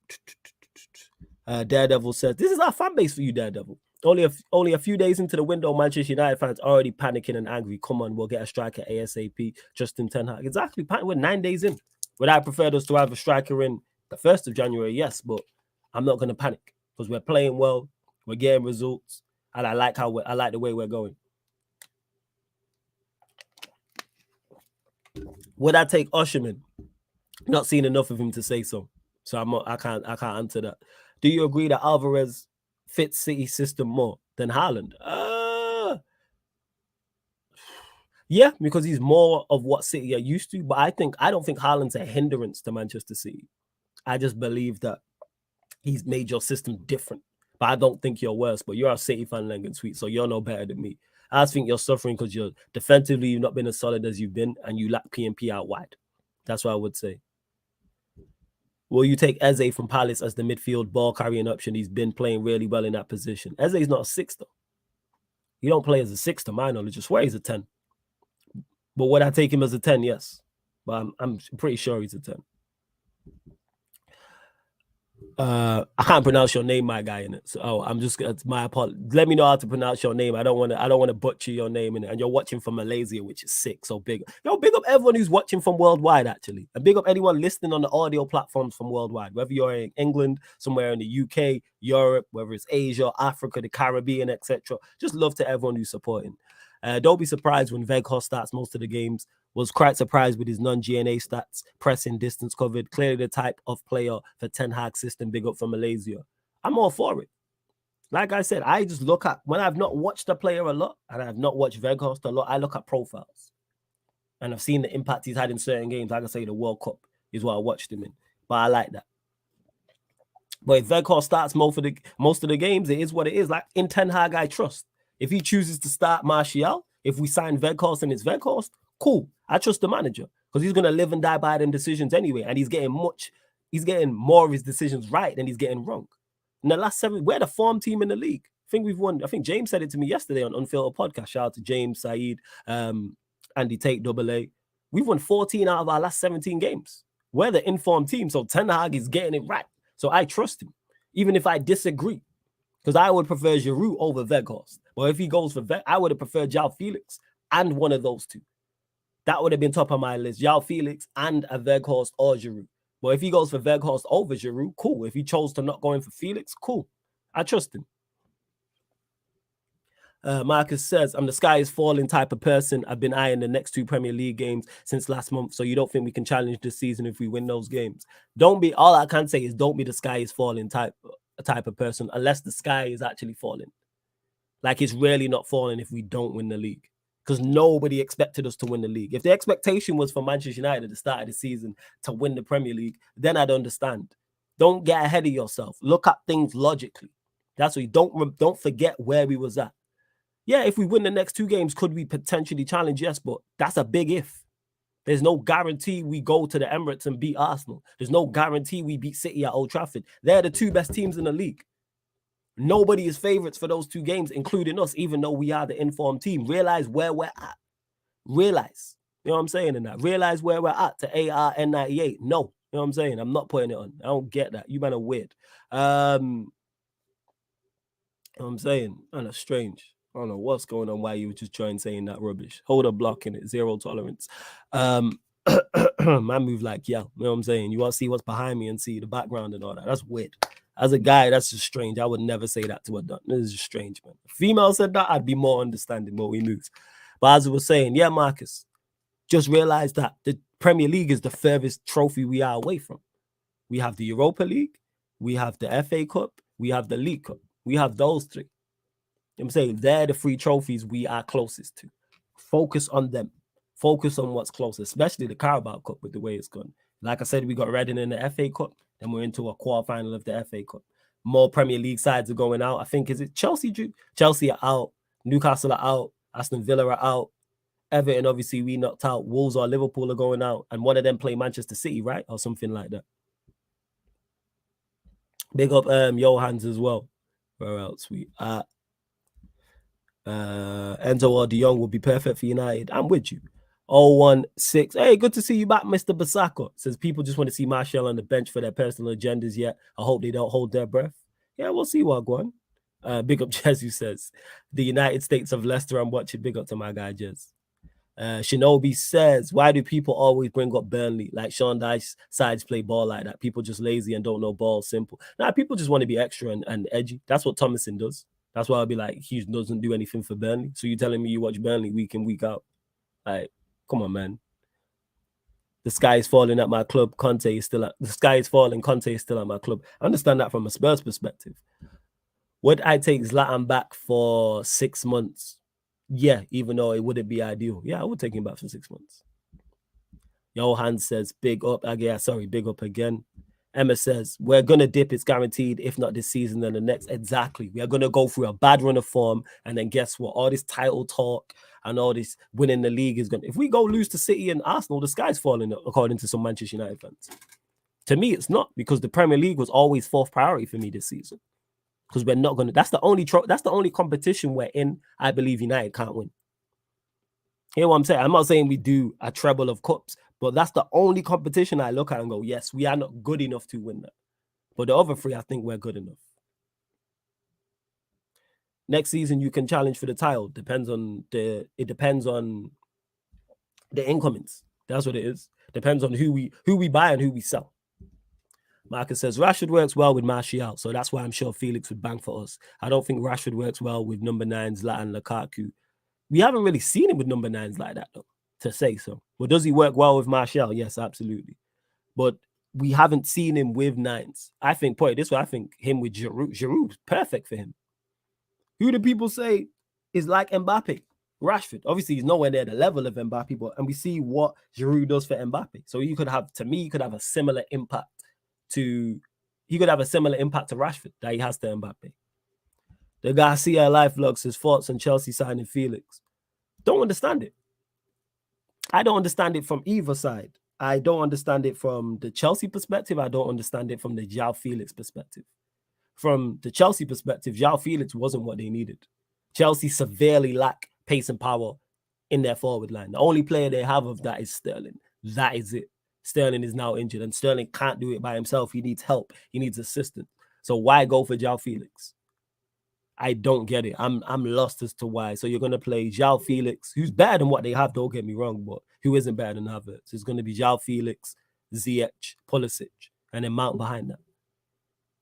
Daredevil says, this is our fan base for you, Daredevil. Only a few days into the window, Manchester United fans already panicking and angry. Come on, we'll get a striker ASAP. Justin Ten Hag. Exactly. We're 9 days in. Would I prefer us to have a striker in the 1st of January? Yes, but I'm not going to panic because we're playing well. We're getting results. And I like the way we're going. Would I take Osherman? Not seen enough of him to say so. So I can't answer that. Do you agree that Alvarez fits City system more than Haaland? Yeah, because he's more of what City are used to. But I don't think Haaland's a hindrance to Manchester City. I just believe that he's made your system different. But I don't think you're worse. But you're a City fan, Lengen Sweet, so you're no better than me. I just think you're suffering because you're defensively, you've not been as solid as you've been, and you lack P&P out wide. That's what I would say. Will you take Eze from Palace as the midfield ball carrying option? He's been playing really well in that position. Eze's not a 6 though. He don't play as a 6 to my knowledge. I swear he's a 10. But would I take him as a 10? Yes. but I'm pretty sure he's a 10. I can't pronounce your name, my guy, in it. So I'm just it's my apology. Let me know how to pronounce your name. I don't want to butcher your name in it. And you're watching from Malaysia, which is sick. So big up everyone who's watching from worldwide, actually. And big up anyone listening on the audio platforms from worldwide, whether you're in England, somewhere in the UK, Europe, whether it's Asia, Africa, the Caribbean, etc. Just love to everyone who's supporting. Don't be surprised when Weghorst starts most of the games. Was quite surprised with his non-GNA stats, pressing, distance covered. Clearly the type of player for Ten Hag system. Big up for Malaysia. I'm all for it. Like I said, I just look at, when I've not watched a player a lot, and I've not watched Weghorst a lot, I look at profiles. And I've seen the impact he's had in certain games. Like I say, the World Cup is what I watched him in. But I like that. But if Weghorst starts most of the games, it is what it is. Like in Ten Hag, I trust. If he chooses to start Martial, if we sign Weghorst and it's Weghorst, cool. I trust the manager because he's going to live and die by them decisions anyway. And he's getting more of his decisions right than he's getting wrong. In the last 7, we're the form team in the league. I think we've won. I think James said it to me yesterday on Unfiltered Podcast. Shout out to James, Saeed, Andy Tate, AA. We've won 14 out of our last 17 games. We're the informed team. So Ten Hag is getting it right. So I trust him, even if I disagree. Because I would prefer Giroud over Weghorst. But if he goes for I would have preferred Joao Felix and one of those two. That would have been top of my list. Joao Felix and a Weghorst or Giroud. But if he goes for Weghorst over Giroud, cool. If he chose to not go in for Felix, cool. I trust him. Marcus says, I'm the sky is falling type of person. I've been eyeing the next 2 Premier League games since last month. So you don't think we can challenge this season if we win those games? All I can say is don't be the sky is falling type of person unless the sky is actually falling. Like it's really not falling if we don't win the league. Because nobody expected us to win the league. If the expectation was for Manchester United at the start of the season to win the Premier League, then I'd understand. Don't get ahead of yourself. Look at things logically. That's what you don't forget where we was at. Yeah, if we win the next 2 games, could we potentially challenge? Yes, but that's a big if. There's no guarantee we go to the Emirates and beat Arsenal. There's no guarantee we beat City at Old Trafford. They're the 2 best teams in the league. Nobody is favorites for those 2 games, including us, even though we are the informed team. Realize where we're at. Realize. You know what I'm saying in that? Realize where we're at to ARN98. No. You know what I'm saying? I'm not putting it on. I don't get that. You man are weird. You know what I'm saying? Kind of strange. I don't know what's going on, why you were just trying saying that rubbish. Hold a block in it. 0 tolerance. Man move like, yeah. You know what I'm saying? You want to see what's behind me and see the background and all that. That's weird. As a guy, that's just strange. I would never say that to a done. This is just strange, man. If female said that, I'd be more understanding, but we move. But as I was saying, yeah, Marcus, just realize that the Premier League is the furthest trophy we are away from. We have the Europa League, we have the FA Cup, we have the League Cup. We have those 3. I'm saying they're the 3 trophies we are closest to. Focus on them. Focus on what's close, especially the Carabao Cup with the way it's gone. Like I said, we got Reading in the FA Cup. Then we're into a quarterfinal of the FA Cup. More Premier League sides are going out. I think, is it Chelsea? Chelsea are out. Newcastle are out. Aston Villa are out. Everton, obviously, we knocked out. Wolves or Liverpool are going out. And one of them play Manchester City, right? Or something like that. Big up Johans as well. Where else we at? Enzo or De Jong will be perfect for United. I'm with you. 016. Hey, good to see you back, Mr. Basako. Says people just want to see Martial on the bench for their personal agendas yet. I hope they don't hold their breath. Yeah, we'll see what going. Big up Jez, who says the United States of Leicester. I'm watching. Big up to my guy Jez. Shinobi says, why do people always bring up Burnley? Like Sean Dyche sides play ball like that. People just lazy and don't know ball. Simple. Nah, people just want to be extra and edgy. That's what Thomason does. That's why I'll be like, he doesn't do anything for Burnley. So you telling me you watch Burnley week in, week out? Like, come on, man. The sky is falling at my club. Conte is still at the sky is falling. Conte is still at my club. I understand that from a Spurs perspective. Would I take Zlatan back for 6 months? Yeah, even though it wouldn't be ideal. Yeah, I would take him back for 6 months. Johan says, big up. Big up again. Emma says, we're going to dip. It's guaranteed. If not this season, then the next. Exactly. We are going to go through a bad run of form. And then guess what? All this title talk and all this winning the league is going to... If we go lose to City and Arsenal, the sky's falling, according to some Manchester United fans. To me, it's not, because the Premier League was always 4th priority for me this season. Because we're not going to... That's the only competition we're in, I believe United can't win. Hear what I'm saying? I'm not saying we do a treble of cups, But that's the only competition I look at and go, yes, we are not good enough to win that. But the other three, I think we're good enough. Next season, you can challenge for the title. It depends on the incomings. That's what it is. Depends on who we buy and who we sell. Marcus says Rashford works well with Martial, so that's why I'm sure Felix would bang for us. I don't think Rashford works well with number 9s, Zlatan, Lukaku. We haven't really seen him with number 9s like that, though, to say so. But does he work well with Martial? Yes, absolutely. But we haven't seen him with 9s. I think, put it this way, I think him with Giroud, perfect for him. Who do people say is like Mbappe? Rashford. Obviously, he's nowhere near the level of Mbappe, and we see what Giroud does for Mbappe. So you could have a similar impact to Rashford that he has to Mbappe. The Garcia Life vlog says thoughts on Chelsea signing Felix. Don't understand it. I don't understand it from either side. I don't understand it from the Chelsea perspective. I don't understand it from the Joao Felix perspective. From the Chelsea perspective, Joao Felix wasn't what they needed. Chelsea severely lack pace and power in their forward line. The only player they have of that is Sterling. That is it. Sterling is now injured, and Sterling can't do it by himself. He needs help. He needs assistance. So why go for Joao Felix? I don't get it. I'm lost as to why. So you're going to play Joao Felix, who's better than what they have, don't get me wrong, but who isn't better than Havertz? It's going to be Joao Felix, Ziyech, Pulisic, and then Mount behind that.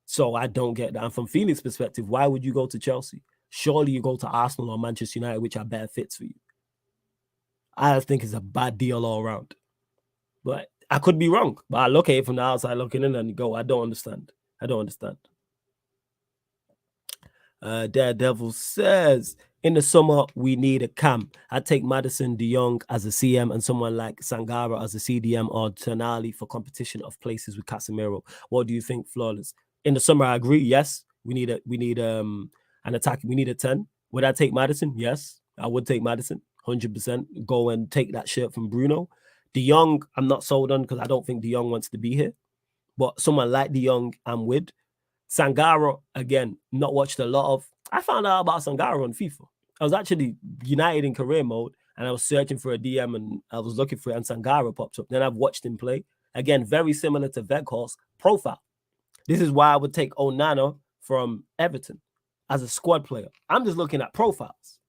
So I don't get that. And from Felix's perspective, why would you go to Chelsea? Surely you go to Arsenal or Manchester United, which are better fits for you. I think it's a bad deal all around. But I could be wrong. But I look at it from the outside looking in and go, I don't understand. Daredevil says, in the summer, we need a cam. I'd take Maddison, De Jong as a CM and someone like Sangara as a CDM or Tonali for competition of places with Casemiro. What do you think, Flawless? In the summer, I agree. Yes, we need an attack. We need a 10. Would I take Maddison? Yes, I would take Maddison. 100%. Go and take that shirt from Bruno. De Jong, I'm not sold on because I don't think De Jong wants to be here. But someone like De Jong, I'm with. Sangara, again, not watched a lot of. I found out about Sangara on FIFA. I was actually United in career mode, and I was searching for a DM, and I was looking for it, and Sangara popped up. Then I've watched him play. Again, very similar to Weghorst profile. This is why I would take Onana from Everton as a squad player. I'm just looking at profiles.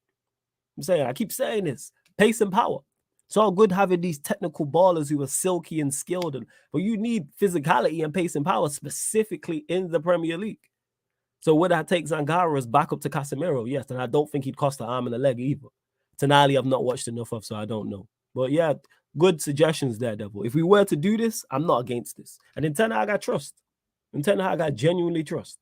I keep saying this. Pace and power. It's all good having these technical ballers who are silky and skilled, but you need physicality and pace and power specifically in the Premier League. So would I take Sangara as backup to Casemiro? Yes, and I don't think he'd cost an arm and a leg either. Tonali, I've not watched enough of, so I don't know. But yeah, good suggestions there, Devil. If we were to do this, I'm not against this. And in Ten Hag, I trust. In Ten Hag, I genuinely trust.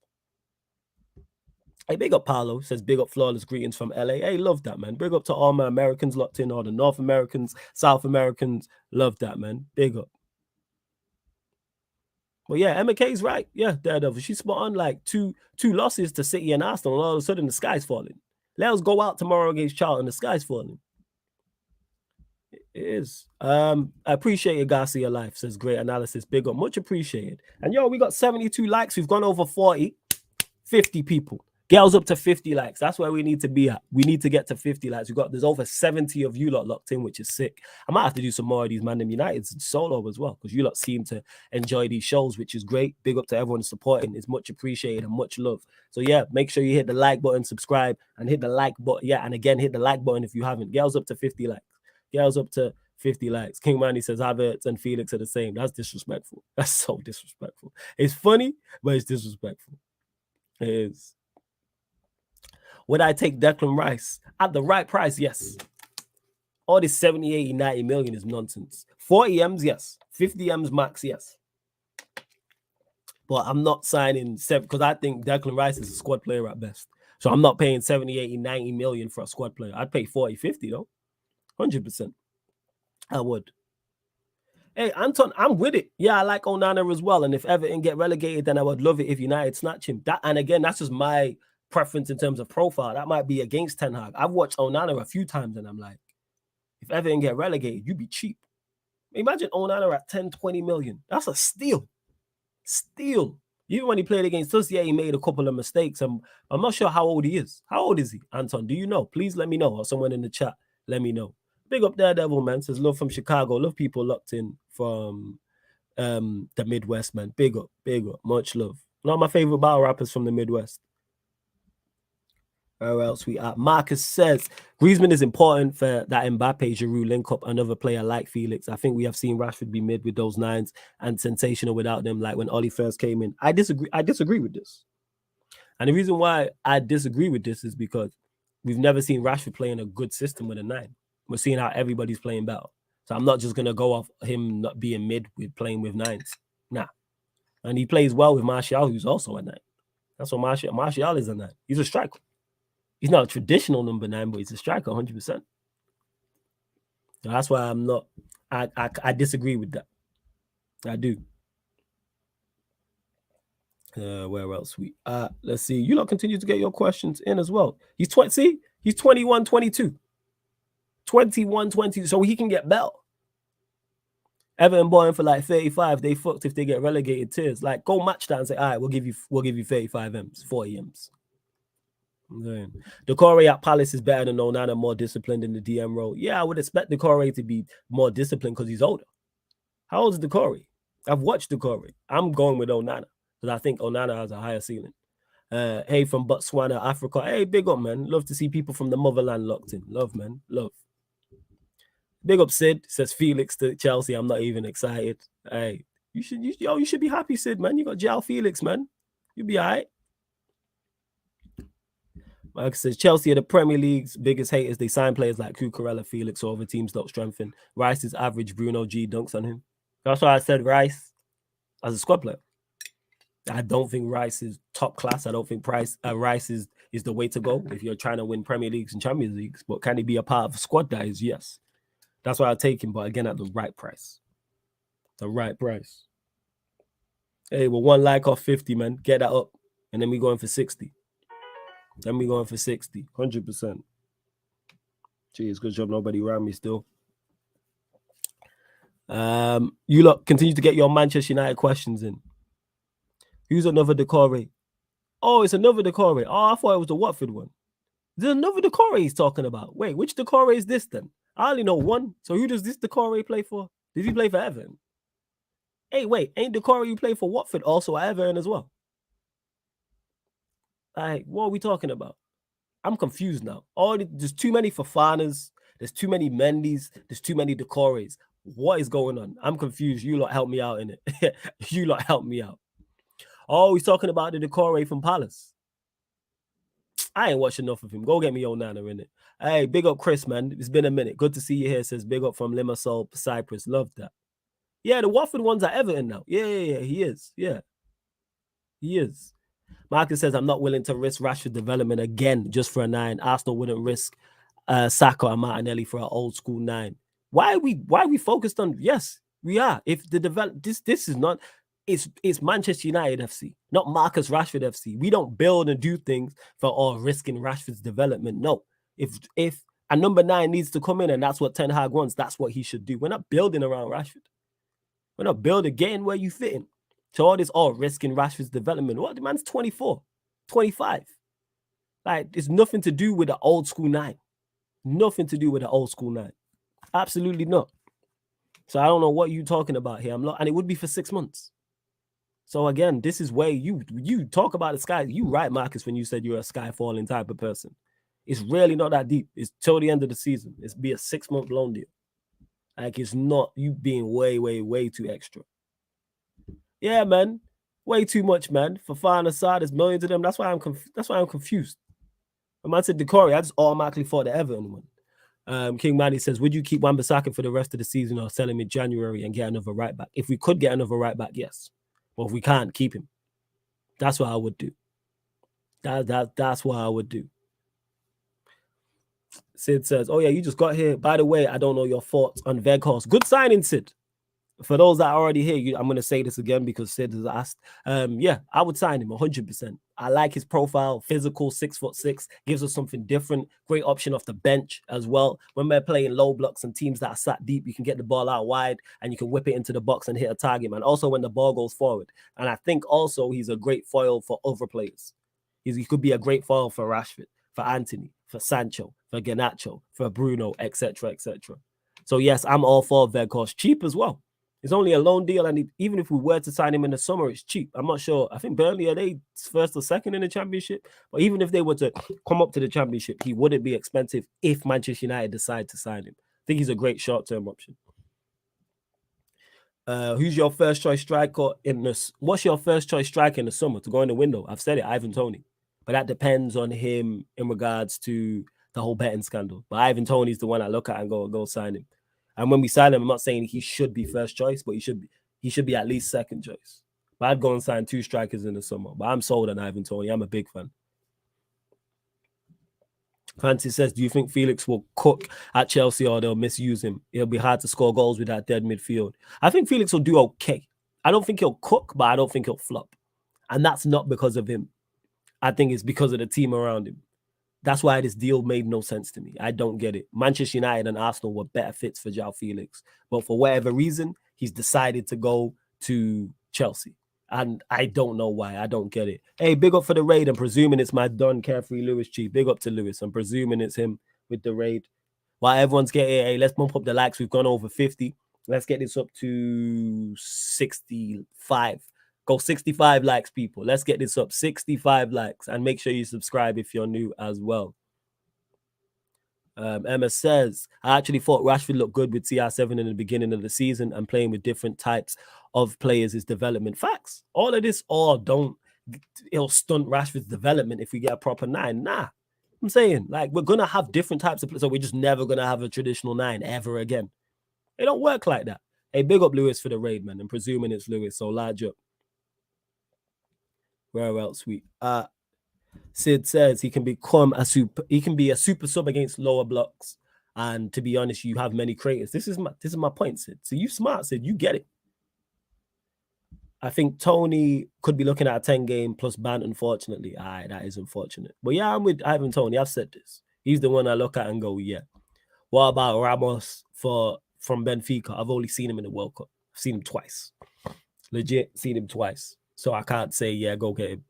Hey, big up Paolo, says big up Flawless greetings from LA. Hey, love that, man. Big up to all my Americans locked in, all the North Americans, South Americans. Love that, man. Big up. Well, yeah, Emma K's right. Yeah, Daredevil. She's spot on, like two losses to City and Arsenal, and all of a sudden the sky's falling. Let us go out tomorrow against Charlton, the sky's falling. It is. I appreciate it, Garcia Life, says great analysis. Big up, much appreciated. And yo, we got 72 likes. We've gone over 40, 50 people. Girls up to 50 likes. That's where we need to be at. We need to get to 50 likes. There's over 70 of you lot locked in, which is sick. I might have to do some more of these ManDem Uniteds solo as well, because you lot seem to enjoy these shows, which is great. Big up to everyone supporting. It's much appreciated and much love. So yeah, make sure you hit the like button, subscribe, and hit the like button. Yeah, and again, hit the like button if you haven't. Girls up to 50 likes. Girls up to 50 likes. King Manny says Havertz and Felix are the same. That's disrespectful. That's so disrespectful. It's funny, but it's disrespectful. It is. Would I take Declan Rice at the right price? Yes. All this 70, 80, 90 million is nonsense. 40 M's, yes. 50 M's max, yes. But I'm not signing 7 because I think Declan Rice is a squad player at best. So I'm not paying 70, 80, 90 million for a squad player. I'd pay 40, 50 though. 100%. I would. Hey, Anton, I'm with it. Yeah, I like Onana as well. And if Everton get relegated, then I would love it if United snatch him. And again, that's just my preference in terms of profile. That might be against Ten Hag. I've watched Onana a few times and I'm like, if Everton get relegated, you'd be cheap. Imagine Onana at 10, 20 million. That's a steal. Steal. Even when he played against us, yeah, he made a couple of mistakes. I'm not sure how old he is. How old is he, Anton? Do you know? Please let me know. Or someone in the chat, let me know. Big up Daredevil, man. Says love from Chicago. Love people locked in from the Midwest, man. Big up, much love. One of my favorite battle rappers from the Midwest. Where else we at? Marcus says Griezmann is important for that Mbappe Giroud link up another player like Felix. I think we have seen Rashford be mid with those nines and sensational without them, like when Oli first came in. I disagree with this. And the reason why I disagree with this is because we've never seen Rashford play in a good system with a 9. We're seeing how everybody's playing better. So I'm not just going to go off him not being mid with playing with 9s. Nah. And he plays well with Martial, who's also a 9. That's what Martial is a 9. He's a striker. He's not a traditional number 9, but he's a striker 100%. So that's why I'm not, I disagree with that. I do. Where else we let's see. You lot continue to get your questions in as well. He's 20, he's 21, 22. 21, 22. So he can get better. Everton buying for like 35. They fucked if they get relegated tiers. Like, go match that and say, all right, we'll give you 35 M's, 40 M's. Decore at Palace is better than Onana, more disciplined in the DM role. Yeah, I would expect Decore to be more disciplined because he's older. How old is Decore? I've watched Decore. I'm going with Onana because I think Onana has a higher ceiling. Hey, from Botswana, Africa. Hey, big up, man. Love to see people from the motherland locked in. Love, man. Love. Big up, Sid. Says Felix to Chelsea. I'm not even excited. Hey, you should be happy, Sid, man. You got Joao Felix, man. You'll be all right. Like I says, Chelsea are the Premier League's biggest haters. They sign players like Cucurella, Felix, or other teams don't strengthen. Rice is average. Bruno G dunks on him. That's why I said Rice as a squad player. I don't think Rice is top class. I don't think Rice is the way to go if you're trying to win Premier Leagues and Champions Leagues. But can he be a part of a squad that is? Yes. That's why I take him, but again, at the right price. The right price. Hey, well, 1 like off 50, man. Get that up. And then we going for 60. Then we going for 60. 100%. Jeez, good job. Nobody around me still. You lot continue to get your Manchester United questions in. Who's another Decore? Oh, it's another Decore. Oh, I thought it was the Watford one. There's another Decore he's talking about. Wait, which Decore is this then? I only know one. So who does this Decore play for? Did he play for Everton? Hey, wait, ain't Decore you play for Watford also at Everton as well? Like, what are we talking about? I'm confused now. There's too many Fofanas. There's too many Mendy's. There's too many Decores. What is going on? I'm confused. You lot help me out in it. You lot help me out. Oh, he's talking about the Decore from Palace. I ain't watched enough of him. Go get me Onana in it. Hey, big up Chris, man. It's been a minute. Good to see you here. Says big up from Limassol, Cyprus. Love that. Yeah, the Watford one's at Everton now. Yeah, he is. Yeah, he is. Marcus says, I'm not willing to risk Rashford development again just for a 9. Arsenal wouldn't risk Saka and Martinelli for an old school 9. Why are we focused on? Yes, we are. If the this is not, it's Manchester United FC, not Marcus Rashford FC. We don't build and do things for risking Rashford's development. No, if a number 9 needs to come in and that's what Ten Hag wants, that's what he should do. We're not building around Rashford. We're not building, getting where you fit in. So all this, risking Rashford's development. What? The man's 24, 25. Like, it's nothing to do with the old school 9. Nothing to do with the old school 9. Absolutely not. So I don't know what you're talking about here. And it would be for 6 months. So again, this is where you talk about the sky. You right, Marcus, when you said you're a sky falling type of person. It's really not that deep. It's till the end of the season. It's be a 6-month loan deal. Like, it's not you being way, way, way too extra. Yeah, man, way too much, man. For far aside, there's millions of them. That's why I'm confused. When man said Decore, I just automatically thought the Everton one. King Manny says, would you keep Wan-Bissaka for the rest of the season or sell him in January and get another right back? If we could get another right back, yes. But if we can't, keep him. That's what I would do. That's what I would do. Sid says, oh yeah, you just got here. By the way, I don't know your thoughts on Weghorst. Good signing, Sid. For those that are already here, I'm going to say this again because Sid has asked. Yeah, I would sign him 100%. I like his profile, physical, 6'6", gives us something different. Great option off the bench as well. When we're playing low blocks and teams that are sat deep, you can get the ball out wide and you can whip it into the box and hit a target, man. Also, when the ball goes forward. And I think also he's a great foil for other players. He could be a great foil for Rashford, for Anthony, for Sancho, for Garnacho, for Bruno, etc., etc. So yes, I'm all for Weghorst. Cheap as well. It's only a loan deal, and even if we were to sign him in the summer, it's cheap. I'm not sure. I think Burnley are they first or second in the championship. But even if they were to come up to the championship, he wouldn't be expensive if Manchester United decide to sign him. I think he's a great short-term option. Who's your first choice striker in this? What's your first choice striker in the summer to go in the window? I've said it, Ivan Toney, but that depends on him in regards to the whole betting scandal. But Ivan Toney's the one I look at and go sign him. And when we sign him, I'm not saying he should be first choice, but he should be at least second choice. But I'd go and sign 2 strikers in the summer. But I'm sold on Ivan Toney. I'm a big fan. Francis says, do you think Felix will cook at Chelsea or they'll misuse him? It'll be hard to score goals with that dead midfield. I think Felix will do okay. I don't think he'll cook, but I don't think he'll flop. And that's not because of him. I think it's because of the team around him. That's why this deal made no sense to me. I don't get it. Manchester United and Arsenal were better fits for Joao Felix. But for whatever reason, he's decided to go to Chelsea. And I don't know why. I don't get it. Hey, big up for the raid. I'm presuming it's my Don Carefree Lewis Chief. Big up to Lewis. I'm presuming it's him with the raid. While everyone's getting, hey, let's bump up the likes. We've gone over 50. Let's get this up to 65. Go 65 likes, people. Let's get this up. 65 likes. And make sure you subscribe if you're new as well. Emma says, I actually thought Rashford looked good with CR7 in the beginning of the season, and playing with different types of players is development. Facts. All of this, it'll stunt Rashford's development if we get a proper 9. Nah. I'm saying, like, we're going to have different types of players, so we're just never going to have a traditional 9 ever again. It don't work like that. Hey, big up Lewis for the raid, man. I'm presuming it's Lewis, so large up. Where else, sweet? Sid says he can be a super sub against lower blocks. And to be honest, you have many creators. This is my point, Sid. So you smart, Sid. You get it. I think Tony could be looking at a 10 game plus ban, unfortunately. That is unfortunate. But yeah, I'm with Ivan Toney. I've said this. He's the one I look at and go, yeah. What about Ramos from Benfica? I've only seen him in the World Cup. I've seen him twice. Legit seen him twice. So I can't say, yeah, go get him.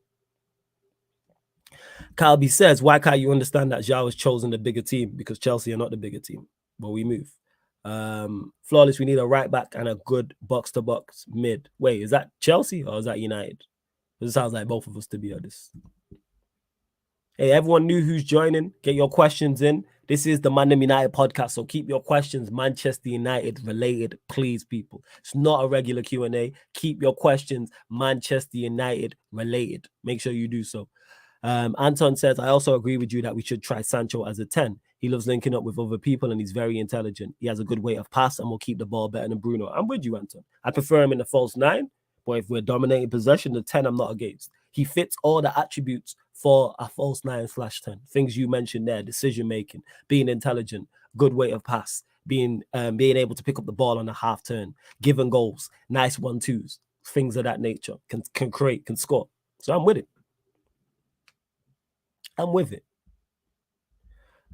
Calby says, why can't you understand that Joao has chosen the bigger team? Because Chelsea are not the bigger team. But we move. Flawless, we need a right back and a good box-to-box mid. Wait, is that Chelsea or is that United? It sounds like both of us, to be honest. Hey, everyone new who's joining, get your questions in. This is the ManDem United podcast, so keep your questions Manchester United related, please, people. It's not a regular Q&A. Keep your questions Manchester United related. Make sure you do so. Anton says, I also agree with you that we should try Sancho as a 10. He loves linking up with other people and he's very intelligent. He has a good way of pass and will keep the ball better than Bruno. I'm with you, Anton. I prefer him in the false 9, but if we're dominating possession, the 10 I'm not against. He fits all the attributes for a false 9/10. Things you mentioned there: decision making, being intelligent, good way of pass, being able to pick up the ball on a half turn, giving goals, nice 1-2s, things of that nature. Can create, can score. So I'm with it. I'm with it.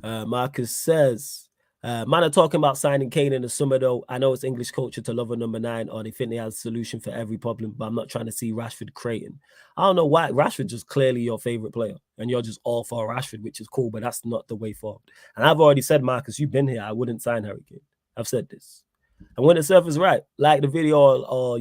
Marcus says, man are talking about signing Kane in the summer, though. I know it's English culture to love a number 9, or they think they have a solution for every problem, but I'm not trying to see Rashford creating. I don't know why. Rashford's just clearly your favorite player, and you're just all for Rashford, which is cool, but that's not the way forward. And I've already said, Marcus, you've been here. I wouldn't sign Harry Kane. I've said this. And when the surf is right, like the video, or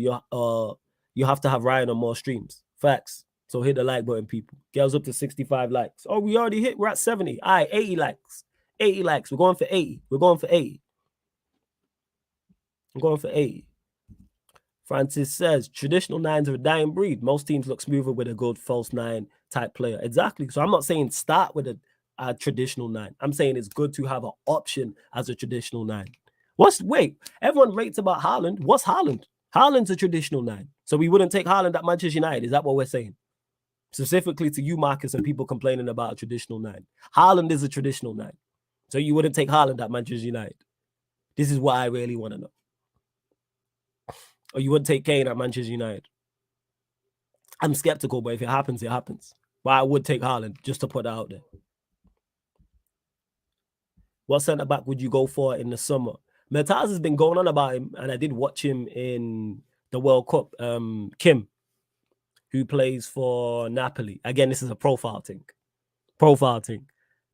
you have to have Ryan on more streams. Facts. So hit the like button, people. Girls up to 65 likes. Oh, we already hit. We're at 70. All right, 80 likes. 80 likes. We're going for 80. We're going for 80. I'm going for 80. Francis says, traditional 9s are a dying breed. Most teams look smoother with a good false 9 type player. Exactly. So I'm not saying start with a traditional 9. I'm saying it's good to have an option as a traditional 9. Wait, everyone rates about Haaland. What's Haaland? Haaland's a traditional 9. So we wouldn't take Haaland at Manchester United. Is that what we're saying? Specifically to you, Marcus, and people complaining about a traditional 9. Haaland is a traditional 9. So you wouldn't take Haaland at Manchester United. This is what I really want to know. Or you wouldn't take Kane at Manchester United. I'm skeptical, but if it happens, it happens. But I would take Haaland, just to put that out there. What centre-back would you go for in the summer? Mertaz has been going on about him, and I did watch him in the World Cup. Kim, who plays for Napoli. Again, this is a profile thing.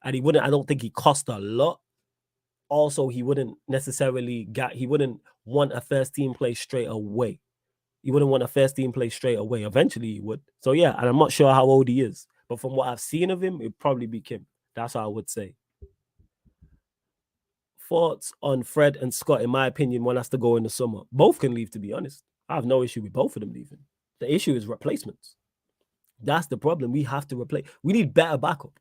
And I don't think he cost a lot. Also, he wouldn't necessarily he wouldn't want a first team place straight away. He wouldn't want a first team place straight away. Eventually he would. So yeah, and I'm not sure how old he is. But from what I've seen of him, it'd probably be Kim. That's how I would say. Thoughts on Fred and Scott? In my opinion, one has to go in the summer. Both can leave, to be honest. I have no issue with both of them leaving. The issue is replacements. That's the problem. We have to replace. We need better backup.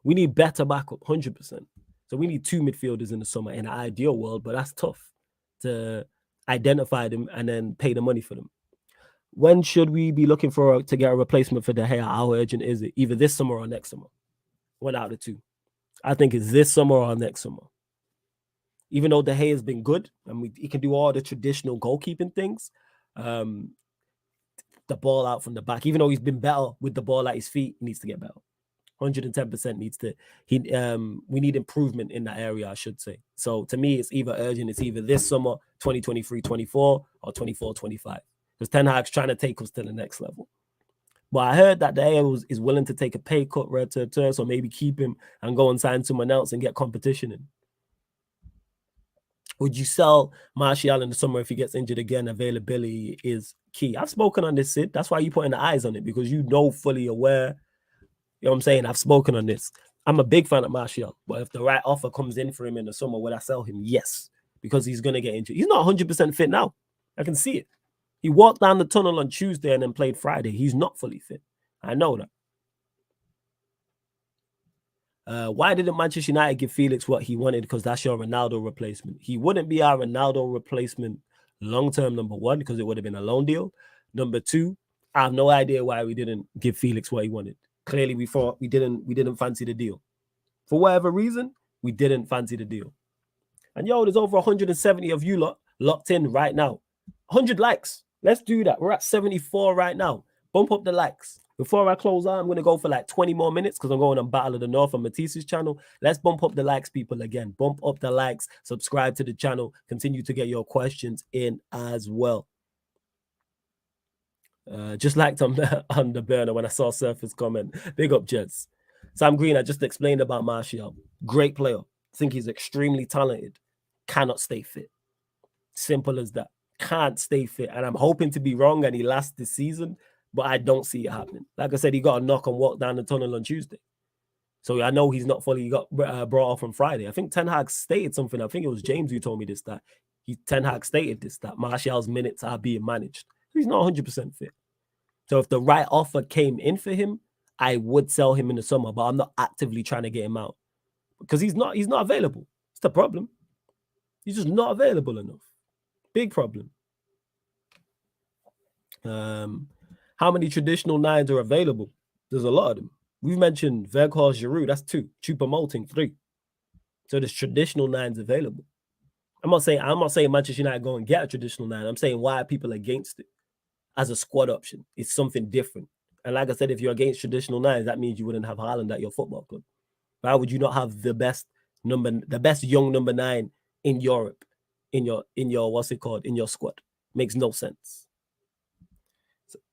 We need better backup, 100%. So we need 2 midfielders in the summer in an ideal world, but that's tough to identify them and then pay the money for them. When should we be looking to get a replacement for De Gea? How urgent is it? Either this summer or next summer. One out of the two. I think it's this summer or next summer. Even though De Gea has been good and he can do all the traditional goalkeeping things, the ball out from the back, even though he's been better with the ball at his feet, he needs to get better. 110% needs to. We need improvement in that area, I should say. So to me, it's either urgent. It's either this summer, 2023-24, or 24-25. Because Ten Hag's trying to take us to the next level. But I heard that De Gea is willing to take a pay cut, so maybe keep him and go and sign someone else and get competition in. Would you sell Martial in the summer if he gets injured again? Availability is key. I've spoken on this, Sid. That's why you're putting the eyes on it, because you know fully aware. You know what I'm saying? I've spoken on this. I'm a big fan of Martial, but if the right offer comes in for him in the summer, would I sell him? Yes, because he's going to get injured. He's not 100% fit now. I can see it. He walked down the tunnel on Tuesday and then played Friday. He's not fully fit. I know that. Why didn't Manchester United give Felix what he wanted? Because that's your Ronaldo replacement. He wouldn't be our Ronaldo replacement long-term, number one, because it would have been a loan deal. Number two, I have no idea why we didn't give Felix what he wanted. Clearly, we thought we didn't fancy the deal. For whatever reason, we didn't fancy the deal. And yo, there's over 170 of you lot locked in right now. 100 likes. Let's do that. We're at 74 right now. Bump up the likes. Before I close out, I'm going to go for like 20 more minutes because I'm going on Battle of the North on Matisse's channel. Let's bump up the likes, people, again. Bump up the likes. Subscribe to the channel. Continue to get your questions in as well. Just liked on the burner when I saw Surface comment. Big up, Jets. Sam Green, I just explained about Martial. Great player. Think he's extremely talented. Cannot stay fit. Simple as that. Can't stay fit. And I'm hoping to be wrong and he lasts this season, but I don't see it happening. Like I said, he got a knock and walked down the tunnel on Tuesday. So I know he's not fully got brought off on Friday. I think Ten Hag stated something. I think it was James who told me this, that Ten Hag stated this, that Martial's minutes are being managed. He's not 100% fit. So if the right offer came in for him, I would sell him in the summer, but I'm not actively trying to get him out because he's not available. It's the problem. He's just not available enough. Big problem. How many traditional nines are available? There's a lot of them. We've mentioned Weghorst, Giroud, that's 2. Choupo-Moting, 3. So there's traditional nines available. I'm not saying Manchester United go and get a traditional 9. I'm saying why are people against it as a squad option? It's something different. And like I said, if you're against traditional 9s, that means you wouldn't have Haaland at your football club. Why would you not have the best young number 9 in Europe in your what's it called, in your squad? Makes no sense.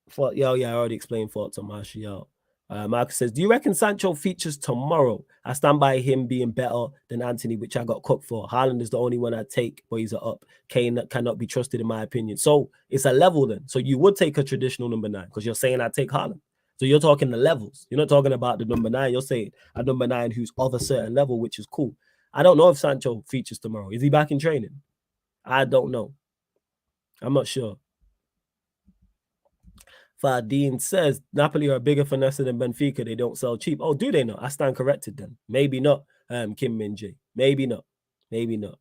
So, I already explained thoughts on Martial. Marcus says, do you reckon Sancho features tomorrow? I stand by him being better than Anthony, which I got cooked for. Haaland is the only one I take, but he's up. Kane cannot be trusted, in my opinion. So it's a level then. So you would take a traditional number 9 because you're saying I take Haaland. So you're talking the levels. You're not talking about the number 9. You're saying a number 9 who's of a certain level, which is cool. I don't know if Sancho features tomorrow. Is he back in training? I don't know. I'm not sure. Fardeen says, Napoli are a bigger finesse than Benfica. They don't sell cheap. Oh, do they not? I stand corrected then. Maybe not, Kim Min-jae. Maybe not. Maybe not.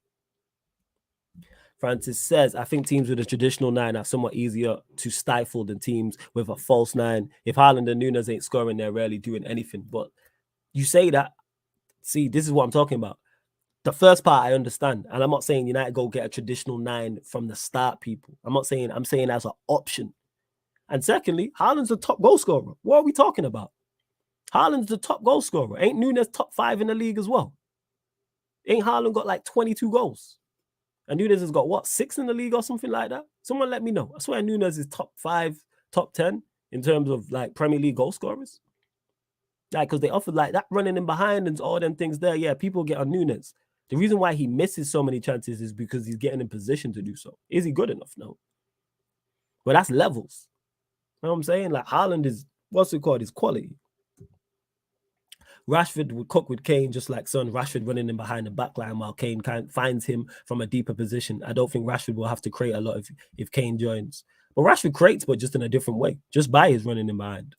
Francis says, I think teams with a traditional 9 are somewhat easier to stifle than teams with a false 9. If Haaland and Nunes ain't scoring, they're rarely doing anything. But you say that. See, this is what I'm talking about. The first part I understand. And I'm not saying United go get a traditional 9 from the start, people. I'm saying as an option. And secondly, Haaland's the top goal scorer. What are we talking about? Haaland's the top goal scorer. Ain't Nunes top 5 in the league as well? Ain't Haaland got like 22 goals? And Nunes has got, what, 6 in the league or something like that? Someone let me know. I swear Nunes is top 5, top 10 in terms of like Premier League goal scorers. Like, because they offered like that running in behind and all them things there. Yeah, people get on Nunes. The reason why he misses so many chances is because he's getting in position to do so. Is he good enough? No. But that's levels. You know what I'm saying? Like, Haaland is, what's it called? His quality. Rashford would cook with Kane just like Son. Rashford running in behind the back line while Kane finds him from a deeper position. I don't think Rashford will have to create a lot if Kane joins. But Rashford creates, but just in a different way. Just by his running in behind.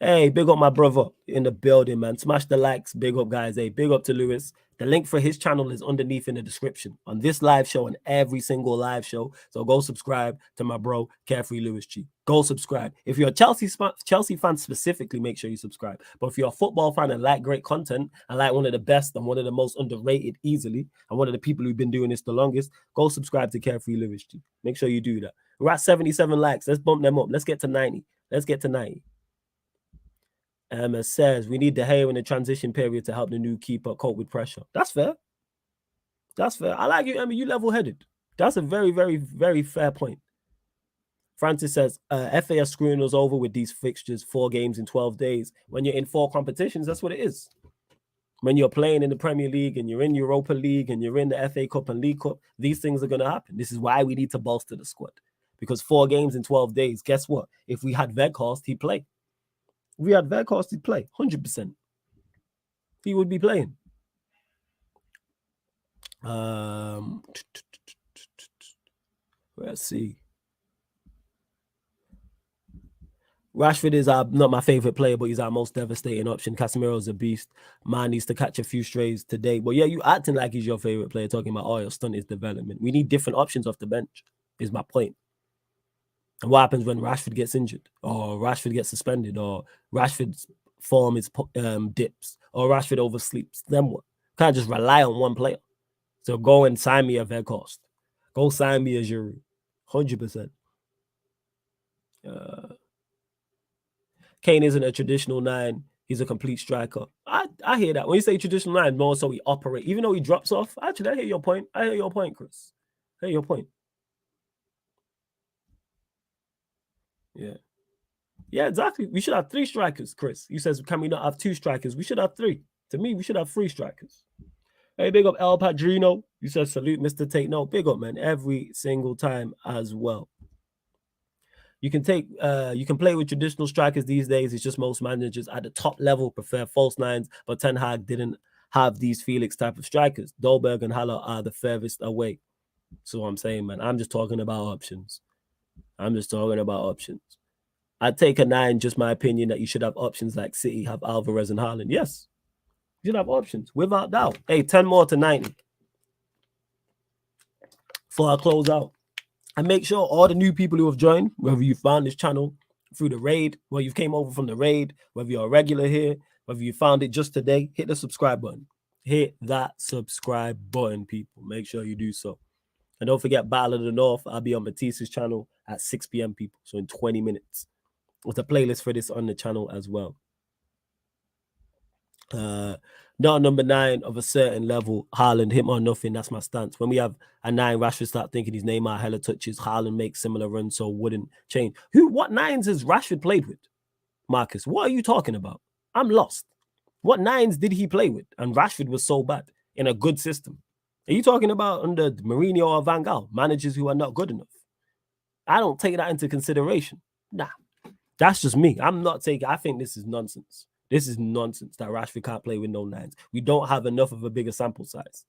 Hey, big up my brother in the building, man. Smash the likes. Big up, guys. Hey, big up to Lewis. The link for his channel is underneath in the description on this live show and every single live show. So go subscribe to my bro, Carefree Lewis G. Go subscribe. If you're a Chelsea fan specifically, make sure you subscribe. But if you're a football fan and like great content and like one of the best and one of the most underrated easily and one of the people who've been doing this the longest, go subscribe to Carefree Lewis G. Make sure you do that. We're at 77 likes. Let's bump them up. Let's get to 90. Let's get to 90. It says we need De Gea in the transition period to help the new keeper cope with pressure. That's fair. That's fair. I like you, Emma. You level-headed. That's a very, very, very fair point. Francis says, FA are screwing us over with these fixtures, 4 games in 12 days. When you're in 4 competitions, that's what it is. When you're playing in the Premier League and you're in Europa League and you're in the FA Cup and League Cup, these things are going to happen. This is why we need to bolster the squad. Because 4 games in 12 days, guess what? If we had Weghorst, he'd play. If we had Weghorst, he'd play 100%. He would be playing. Let's see. Rashford is not my favorite player, but he's our most devastating option. Casemiro's a beast. Man needs to catch a few strays today. But yeah, you acting like he's your favorite player, talking about, oh, your stunt is development. We need different options off the bench, is my point. And what happens when Rashford gets injured or Rashford gets suspended or Rashford's form is dips or Rashford oversleeps? Then what? Can't just rely on one player. So go and sign me a Weghorst. Go sign me a Giroud. 100%. Kane isn't a traditional 9. He's a complete striker. I hear that. When you say traditional 9, more so he operates. Even though he drops off. Actually, I hear your point. I hear your point, Chris. I hear your point. Yeah. Yeah, exactly. We should have 3 strikers, Chris. You says, can we not have 2 strikers? We should have 3. To me, we should have 3 strikers. Hey, big up El Padrino. You said salute, Mr. Take Note. Big up, man. Every single time as well. You can play with traditional strikers these days. It's just most managers at the top level prefer false 9s, but Ten Hag didn't have these Felix type of strikers. Dolberg and Haller are the furthest away. So what I'm saying, man, I'm just talking about options. I'd take a 9, just my opinion, that you should have options like City, have Alvarez and Haaland. Yes, you should have options, without doubt. Hey, 10 more to 90. Before I close out. And make sure all the new people who have joined, whether you found this channel through the raid, whether you came over from the raid, whether you're a regular here, whether you found it just today, hit the subscribe button. Hit that subscribe button, people. Make sure you do so. And don't forget, Battle of the North. I'll be on Matisse's channel at 6 p.m., people. So in 20 minutes. With a playlist for this on the channel as well. Not number 9 of a certain level. Haaland, him or nothing. That's my stance. When we have a 9, Rashford start thinking his name out hella touches. Haaland makes similar runs, so wouldn't change. What 9s has Rashford played with? Marcus, what are you talking about? I'm lost. What 9s did he play with? And Rashford was so bad in a good system. Are you talking about under Mourinho or Van Gaal, managers who are not good enough? I don't take that into consideration. Nah, that's just me. I think this is nonsense. This is nonsense that Rashford can't play with no 9s. We don't have enough of a bigger sample size.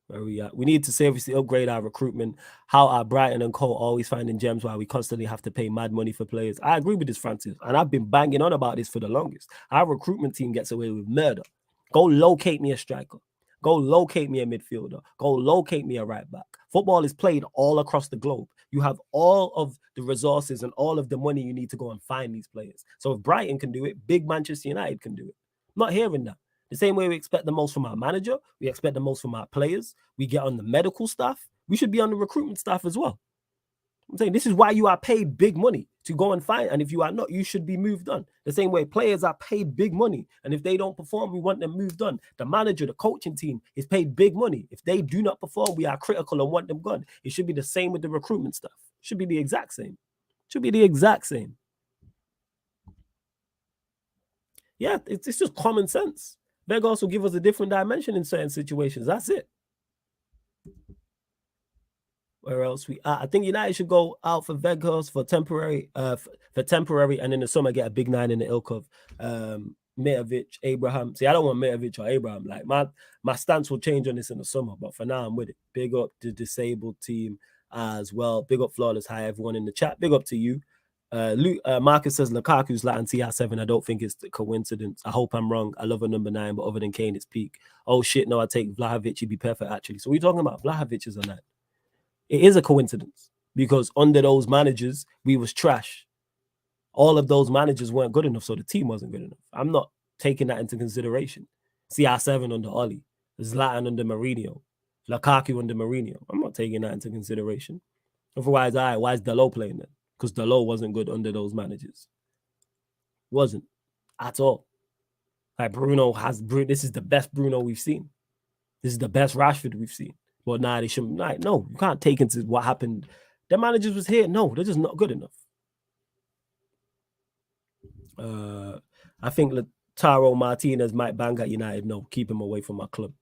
Where we at? We need to seriously upgrade our recruitment. How are Brighton and Co always finding gems while we constantly have to pay mad money for players? I agree with this, Francis. And I've been banging on about this for the longest. Our recruitment team gets away with murder. Go locate me a striker. Go locate me a midfielder. Go locate me a right back. Football is played all across the globe. You have all of the resources and all of the money you need to go and find these players. So if Brighton can do it, big Manchester United can do it. I'm not hearing that. The same way we expect the most from our manager, we expect the most from our players. We get on the medical staff. We should be on the recruitment staff as well. I'm saying this is why you are paid big money to go and find. And if you are not, you should be moved on. The same way players are paid big money. And if they don't perform, we want them moved on. The manager, the coaching team is paid big money. If they do not perform, we are critical and want them gone. It should be the same with the recruitment stuff. It should be the exact same. Should be the exact same. Yeah, it's just common sense. Weghorst will give us a different dimension in certain situations. That's it. Where else I think United should go out for Weghorst for temporary, and in the summer get a big 9 in the ilk of Mitovic, Abraham. See, I don't want Mitovic or Abraham. Like my stance will change on this in the summer, but for now I'm with it. Big up the disabled team as well. Big up Flawless. Hi everyone in the chat. Big up to you. Marcus says Lukaku's Latin CR7. I don't think it's a coincidence. I hope I'm wrong. I love a number 9, but other than Kane, it's peak. Oh shit, no, I take Vlahovic. He'd be perfect actually. So we're talking about Vlahovic is a 9. It is a coincidence because under those managers, we was trash. All of those managers weren't good enough, so the team wasn't good enough. I'm not taking that into consideration. CR7 under Oli, Zlatan under Mourinho, Lukaku under Mourinho. I'm not taking that into consideration. Otherwise, why is Dalot playing then? Because Dalot wasn't good under those managers. Wasn't at all. Like this is the best Bruno we've seen. This is the best Rashford we've seen. Well, nah, they shouldn't. Like, no, you can't take into what happened. The managers was here. No, they're just not good enough. I think Lautaro Martinez might bang at United. No, keep him away from my club.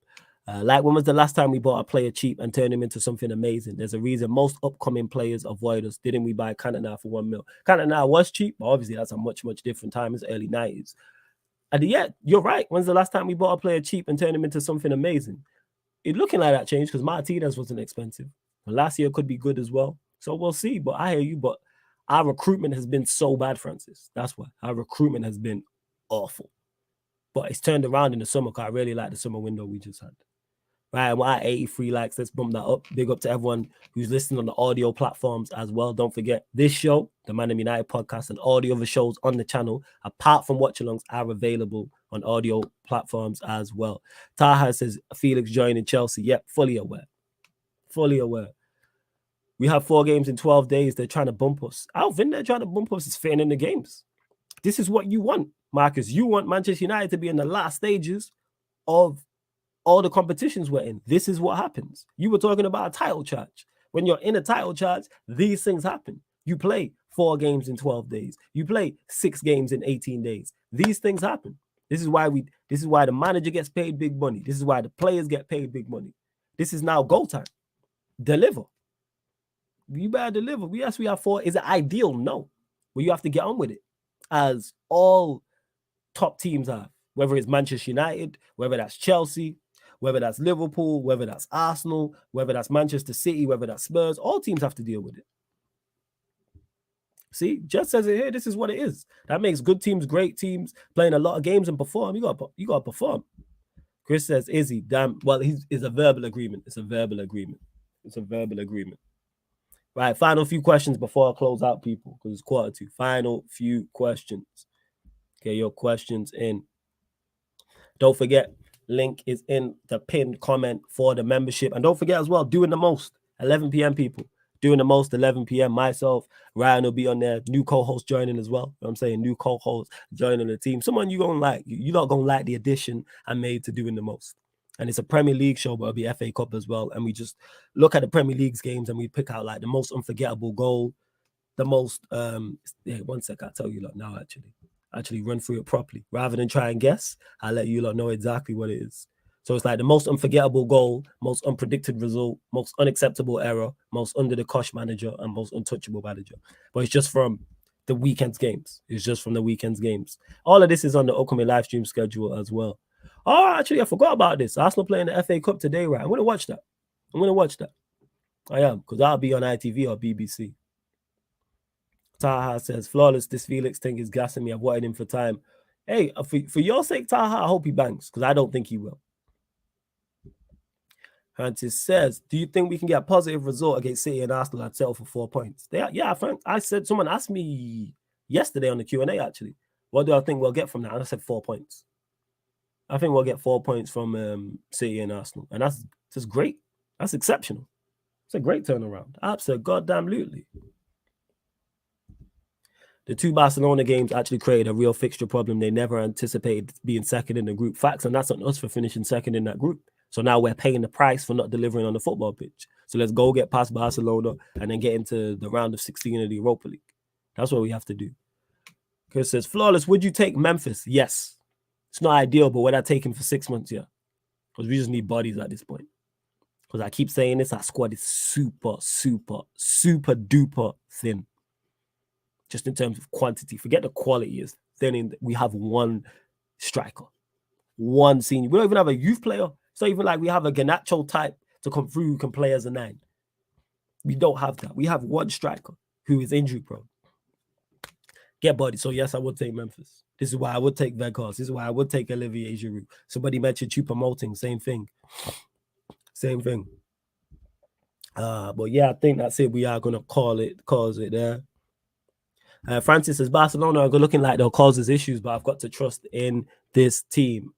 Like, when was the last time we bought a player cheap and turned him into something amazing? There's a reason most upcoming players avoid us. Didn't we buy Cantona for 1 mil? Cantona was cheap, but obviously that's a much, much different time. It's early 90s. And yeah, you're right. When's the last time we bought a player cheap and turned him into something amazing? It's looking like that changed because Martinez wasn't expensive. And last year could be good as well. So we'll see. But I hear you. But our recruitment has been so bad, Francis. That's why. Our recruitment has been awful. But it's turned around in the summer because I really like the summer window we just had. Right, we're at 83 likes. Let's bump that up. Big up to everyone who's listening on the audio platforms as well. Don't forget, this show, the ManDem United podcast, and all the other shows on the channel, apart from watch-alongs, are available on audio platforms as well. Taha says, Felix joining Chelsea. Yep, fully aware. Fully aware. We have 4 games in 12 days. They're trying to bump us. I don't think they're trying to bump us. It's fitting in the games. This is what you want, Marcus. You want Manchester United to be in the last stages of all the competitions we're in. This is what happens. You were talking about a title charge. When you're in a title charge, these things happen. You play 4 games in 12 days. You play 6 games in 18 days. These things happen. This is why the manager gets paid big money. This is why the players get paid big money. This is now goal time. Deliver. You better deliver. Yes, we have 4. Is it ideal? No. But you have to get on with it. As all top teams have. Whether it's Manchester United, whether that's Chelsea, whether that's Liverpool, whether that's Arsenal, whether that's Manchester City, whether that's Spurs, all teams have to deal with it. See, just says it here, this is what it is. That makes good teams, great teams, playing a lot of games and perform. You got to perform. Chris says, Izzy, damn, well, it's a verbal agreement. It's a verbal agreement. It's a verbal agreement. Right, final few questions before I close out, people, because it's 1:45. Final few questions. Get your questions in. Don't forget, link is in the pinned comment for the membership. And don't forget as well, doing the most, 11 p.m. people. Doing the most, 11 p.m. Myself, Ryan will be on there. New co-host joining as well. You know what I'm saying? New co-host joining the team. Someone you're going to like. You're not going to like the addition I made to doing the most. And it's a Premier League show, but it'll be FA Cup as well. And we just look at the Premier League's games and we pick out like the most unforgettable goal, the most, one sec, I'll tell you lot now actually run through it properly. Rather than try and guess, I'll let you lot know exactly what it is. So it's like the most unforgettable goal, most unpredicted result, most unacceptable error, most under the cosh manager, and most untouchable manager. But it's just from the weekend's games. It's just from the weekend's games. All of this is on the upcoming live stream schedule as well. Oh, actually, I forgot about this. Arsenal playing the FA Cup today, right? I'm going to watch that. I am, because I'll be on ITV or BBC. Taha says, Flawless, this Felix thing is gassing me. I've wanted him for time. Hey, for your sake, Taha, I hope he bangs, because I don't think he will. Francis says, do you think we can get a positive result against City and Arsenal and settle for 4 points? Yeah, Frank, I said, someone asked me yesterday on the Q&A, actually, what do I think we'll get from that? And I said 4 points. I think we'll get 4 points from City and Arsenal. And that's just great. That's exceptional. It's a great turnaround. Absolutely. The 2 Barcelona games actually created a real fixture problem. They never anticipated being second in the group. Facts, and that's on us for finishing second in that group. So now we're paying the price for not delivering on the football pitch. So let's go get past Barcelona and then get into the round of 16 of the Europa League. That's what we have to do. Chris says, Flawless, would you take Memphis? Yes. It's not ideal, but would I take him for 6 months? Yeah. Because we just need bodies at this point. Because I keep saying this, our squad is super, super, super duper thin. Just in terms of quantity. Forget the quality is thin. We have one striker. One senior. We don't even have a youth player. It's not even like we have a Garnacho type to come through who can play as a 9. We don't have that. We have one striker who is injury prone. Get body. So yes, I would take Memphis. This is why I would take Weghorst. This is why I would take Olivier Giroud. Somebody mentioned Choupo-Moting. Same thing. Same thing. But yeah, I think that's it. We are gonna call it there. Francis says Barcelona are looking like they'll cause us issues, but I've got to trust in this team.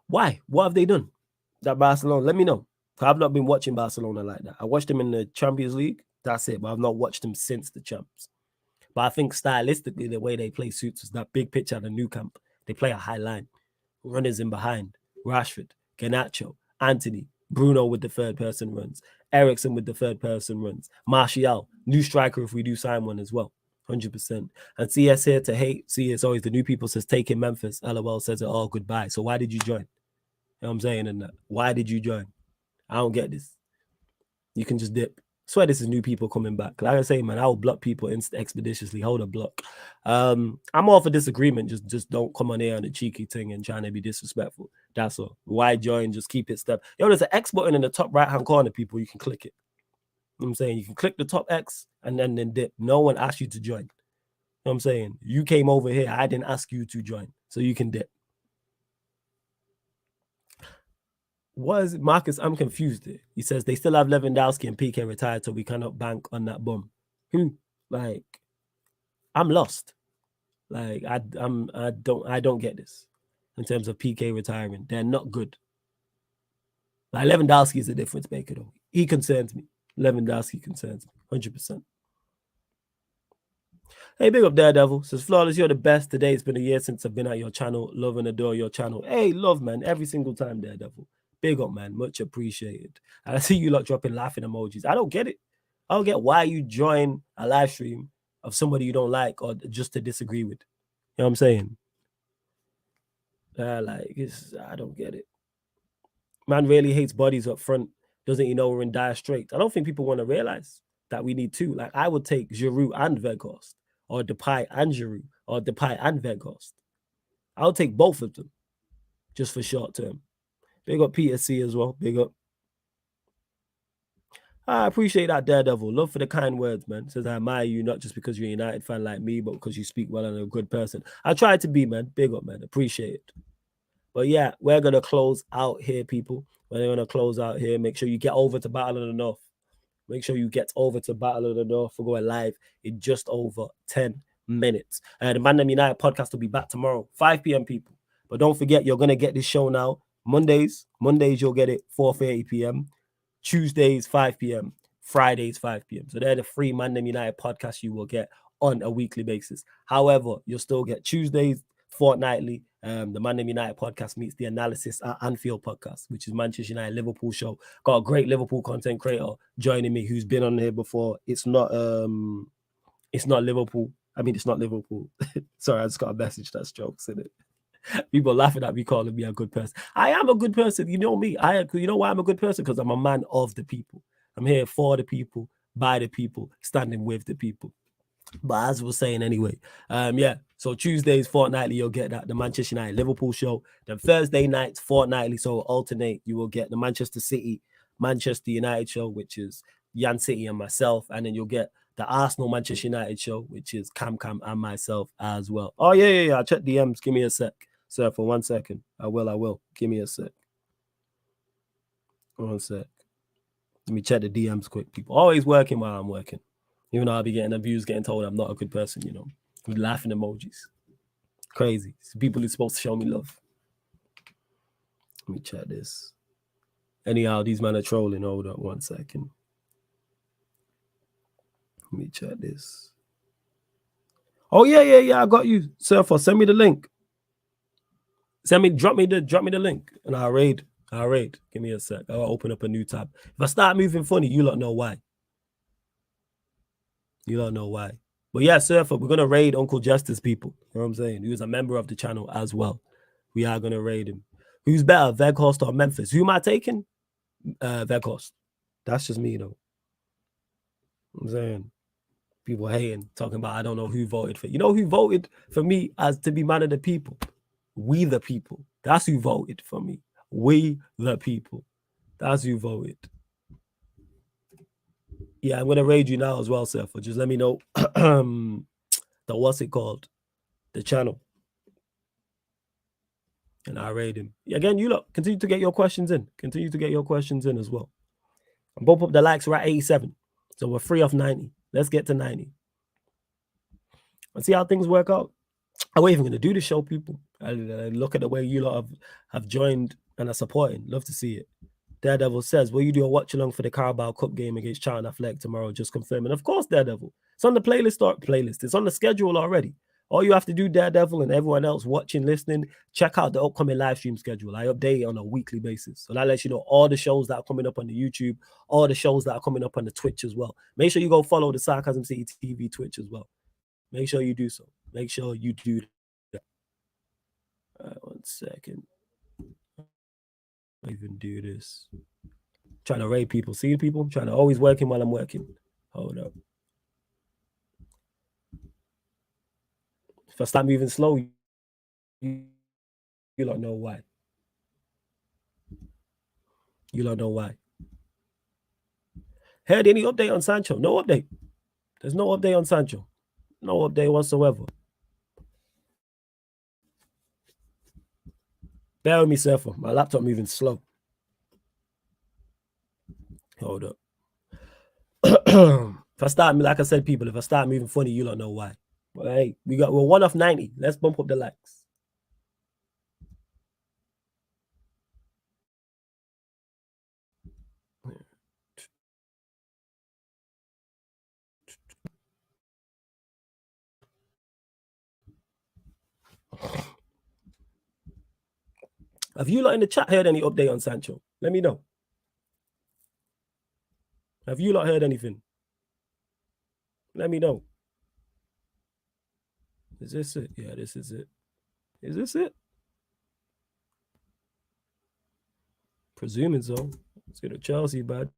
Why? What have they done? That Barcelona? Let me know. I've not been watching Barcelona like that. I watched them in the Champions League. That's it. But I've not watched them since the champs. But I think stylistically, the way they play suits us. That big pitch at the new camp. They play a high line. Runners in behind. Rashford, Garnacho, Anthony, Bruno with the third person runs. Eriksen with the third person runs. Martial, new striker if we do sign one as well. 100%. And CS here to hate. See, it's always the new people says taking Memphis. LOL says it all goodbye. So why did you join? You know what I'm saying? And why did you join? I don't get this. You can just dip. I swear this is new people coming back. Like I say, man, I will block people expeditiously. Hold a block. I'm all for disagreement. Just don't come on here on a cheeky thing and trying to be disrespectful. That's all. Why join? Just keep it step. Yo, there's an X button in the top right-hand corner, people. You can click it. You know what I'm saying? You can click the top X and then dip. No one asked you to join. You know what I'm saying? You came over here. I didn't ask you to join. So you can dip. What is it, Marcus? I'm confused. He says they still have Lewandowski and PK retired, so we cannot bank on that bum. Like, I'm lost. Like, I don't get this in terms of PK retiring. They're not good. Like, Lewandowski is a difference maker, though. He concerns me. Lewandowski concerns me 100%. Hey, big up Daredevil. Says, Flawless, you're the best. Today it's been a year since I've been at your channel. Love and adore your channel. Hey, love, man. Every single time, Daredevil. Big up, man. Much appreciated. And I see you lot dropping laughing emojis. I don't get it. I don't get why you join a live stream of somebody you don't like or just to disagree with. You know what I'm saying? I don't get it. Man really hates bodies up front. Doesn't he know we're in dire straits? I don't think people want to realize that we need two. Like, I would take Giroud and Weghorst, or Depay and Giroud, or Depay and Weghorst. I'll take both of them just for short term. Big up Peter C as well. Big up. I appreciate that, Daredevil. Love for the kind words, man. Says I admire you not just because you're a United fan like me, but because you speak well and are a good person. I try to be, man. Big up, man. Appreciate it. But yeah, we're going to close out here, people. We're going to close out here. Make sure you get over to Battle of the North. Make sure you get over to Battle of the North. We're going live in just over 10 minutes. The ManDem United podcast will be back tomorrow, 5 p.m., people. But don't forget, you're going to get this show now. Mondays, you'll get it 4:30 p.m. Tuesdays, 5 p.m. Fridays, 5 p.m. So they're the free ManDem United podcasts you will get on a weekly basis. However, you'll still get Tuesdays fortnightly. The ManDem United podcast meets the Analysis at Anfield podcast, which is Manchester United Liverpool show. Got a great Liverpool content creator joining me who's been on here before. It's not Liverpool. I mean, it's not Liverpool. Sorry, I just got a message that's jokes in it. People laughing at me calling me a good person. I am a good person. You know me. You know why I'm a good person? Because I'm a man of the people. I'm here for the people, by the people, standing with the people. But as we're saying anyway, yeah. So Tuesdays fortnightly, you'll get that the Manchester United Liverpool show. Then Thursday nights fortnightly, so alternate. You will get the Manchester City, Manchester United show, which is Yan City and myself, and then you'll get the Arsenal Manchester United show, which is Cam and myself as well. Oh yeah. I check DMs. Give me a sec, sir, for 1 second. I will. Give me a sec. 1 sec. Let me check the DMs quick, people. Always working while I'm working. Even though I'll be getting abused, getting told I'm not a good person, you know, with laughing emojis. Crazy. It's people who's supposed to show me love. Let me check this. Anyhow, these men are trolling. Hold up 1 second. Let me check this. Oh, yeah. I got you, Surfer. Send me the link. Drop me the link, and I'll raid. Give me a sec. I'll open up a new tab. If I start moving funny, you lot know why. You don't know why. But yeah, Surfer, we're going to raid Uncle Justice, people. You know what I'm saying? He was a member of the channel as well. We are going to raid him. Who's better, Weghorst or Memphis? Who am I taking? Weghorst. That's just me, though. I'm saying people hating, talking about I don't know who voted for. You know who voted for me as to be man of the people? We the people. That's who voted for me. We the people. That's who voted. Yeah, I'm gonna raid you now as well, Surfer. Just let me know the what's it called? The channel. And I raid him. Again, you look, continue to get your questions in. Continue to get your questions in as well. And bump up the likes. We're at 87. So we're 3 off 90. Let's get to 90. Let's see how things work out. I wasn't even going to do the show, people. I look at the way you lot have joined and are supporting. Love to see it. Daredevil says, will you do a watch along for the Carabao Cup game against China Fleck tomorrow? Just confirming. Of course, Daredevil. It's on the playlist. It's on the schedule already. All you have to do, Daredevil, and everyone else watching, listening, check out the upcoming live stream schedule. I update it on a weekly basis. So that lets you know all the shows that are coming up on the YouTube, all the shows that are coming up on the Twitch as well. Make sure you go follow the Sarcasm City TV Twitch as well. Make sure you do so. Make sure you do that. 1 second. I even do this. Trying to raid people. See people? Trying to always working while I'm working. Hold up. If I start moving slow, you don't know why. You don't know why. Heard any update on Sancho? No update. There's no update on Sancho. No update whatsoever. Bear with me, Surfer. My laptop moving slow. Hold up. If I start, like I said, people, if I start moving funny, you don't know why. But hey, we're 1 off 90. Let's bump up the likes. Have you lot in the chat heard any update on Sancho? Let me know. Have you lot heard anything? Let me know. Is this it? Yeah, this is it. Is this it? Presuming so. Let's get a Chelsea badge.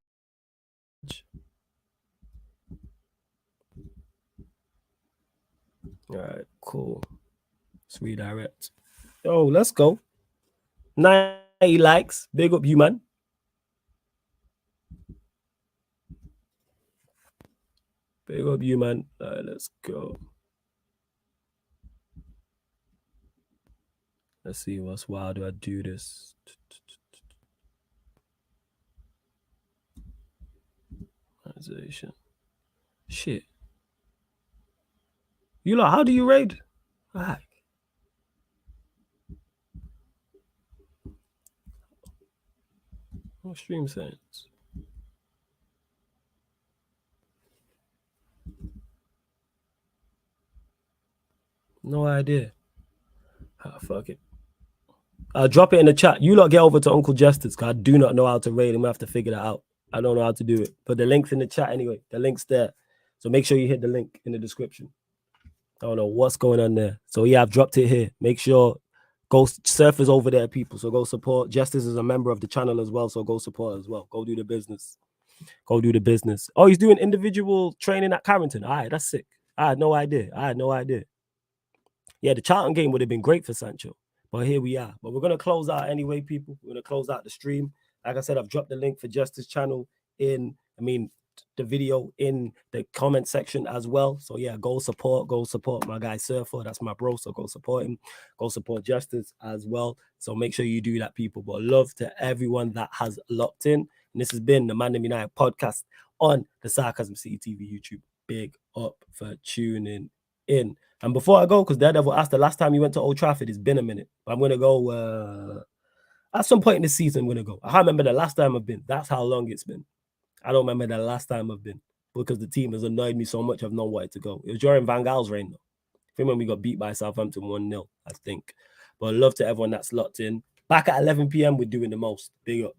All right, cool. Let's redirect. Oh, let's go. 90 likes. Big up you, man. Big up you, man. All right, let's go. Let's see what's wild. Do I do this? Organization. Shit. You lot, how do you raid? Right. What stream settings? No idea. Fuck it. I'll drop it in the chat. You lot get over to Uncle Justice because I do not know how to raid him. I have to figure that out. I don't know how to do it. But the link's in the chat anyway. The link's there. So make sure you hit the link in the description. I don't know what's going on there. So yeah, I've dropped it here. Make sure go Surfers over there, people. So go support. Justice is a member of the channel as well. So go support as well. Go do the business. Go do the business. Oh, he's doing individual training at Carrington. All right, that's sick. I had no idea. Yeah, the Charlton game would have been great for Sancho. But here we are. But we're going to close out anyway, people. We're going to close out the stream. Like I said, I've dropped the link for Justice channel the video in the comment section as well. So yeah, go support my guy Surfer. That's my bro. So go support him. Go support Justice as well. So make sure you do that, people. But love to everyone that has locked in. And this has been the ManDem United podcast on the Sarcasm City TV YouTube. Big up for tuning in. And before I go, because Daredevil asked the last time you went to Old Trafford, it's been a minute. But I'm going to go at some point in the season. I'm going to go. I can't remember the last time I've been. That's how long it's been. I don't remember the last time I've been because the team has annoyed me so much I've not wanted to go. It was during Van Gaal's reign, though. I think when we got beat by Southampton 1-0, I think. But love to everyone that's locked in. Back at 11 p.m., we're doing the most. Big up.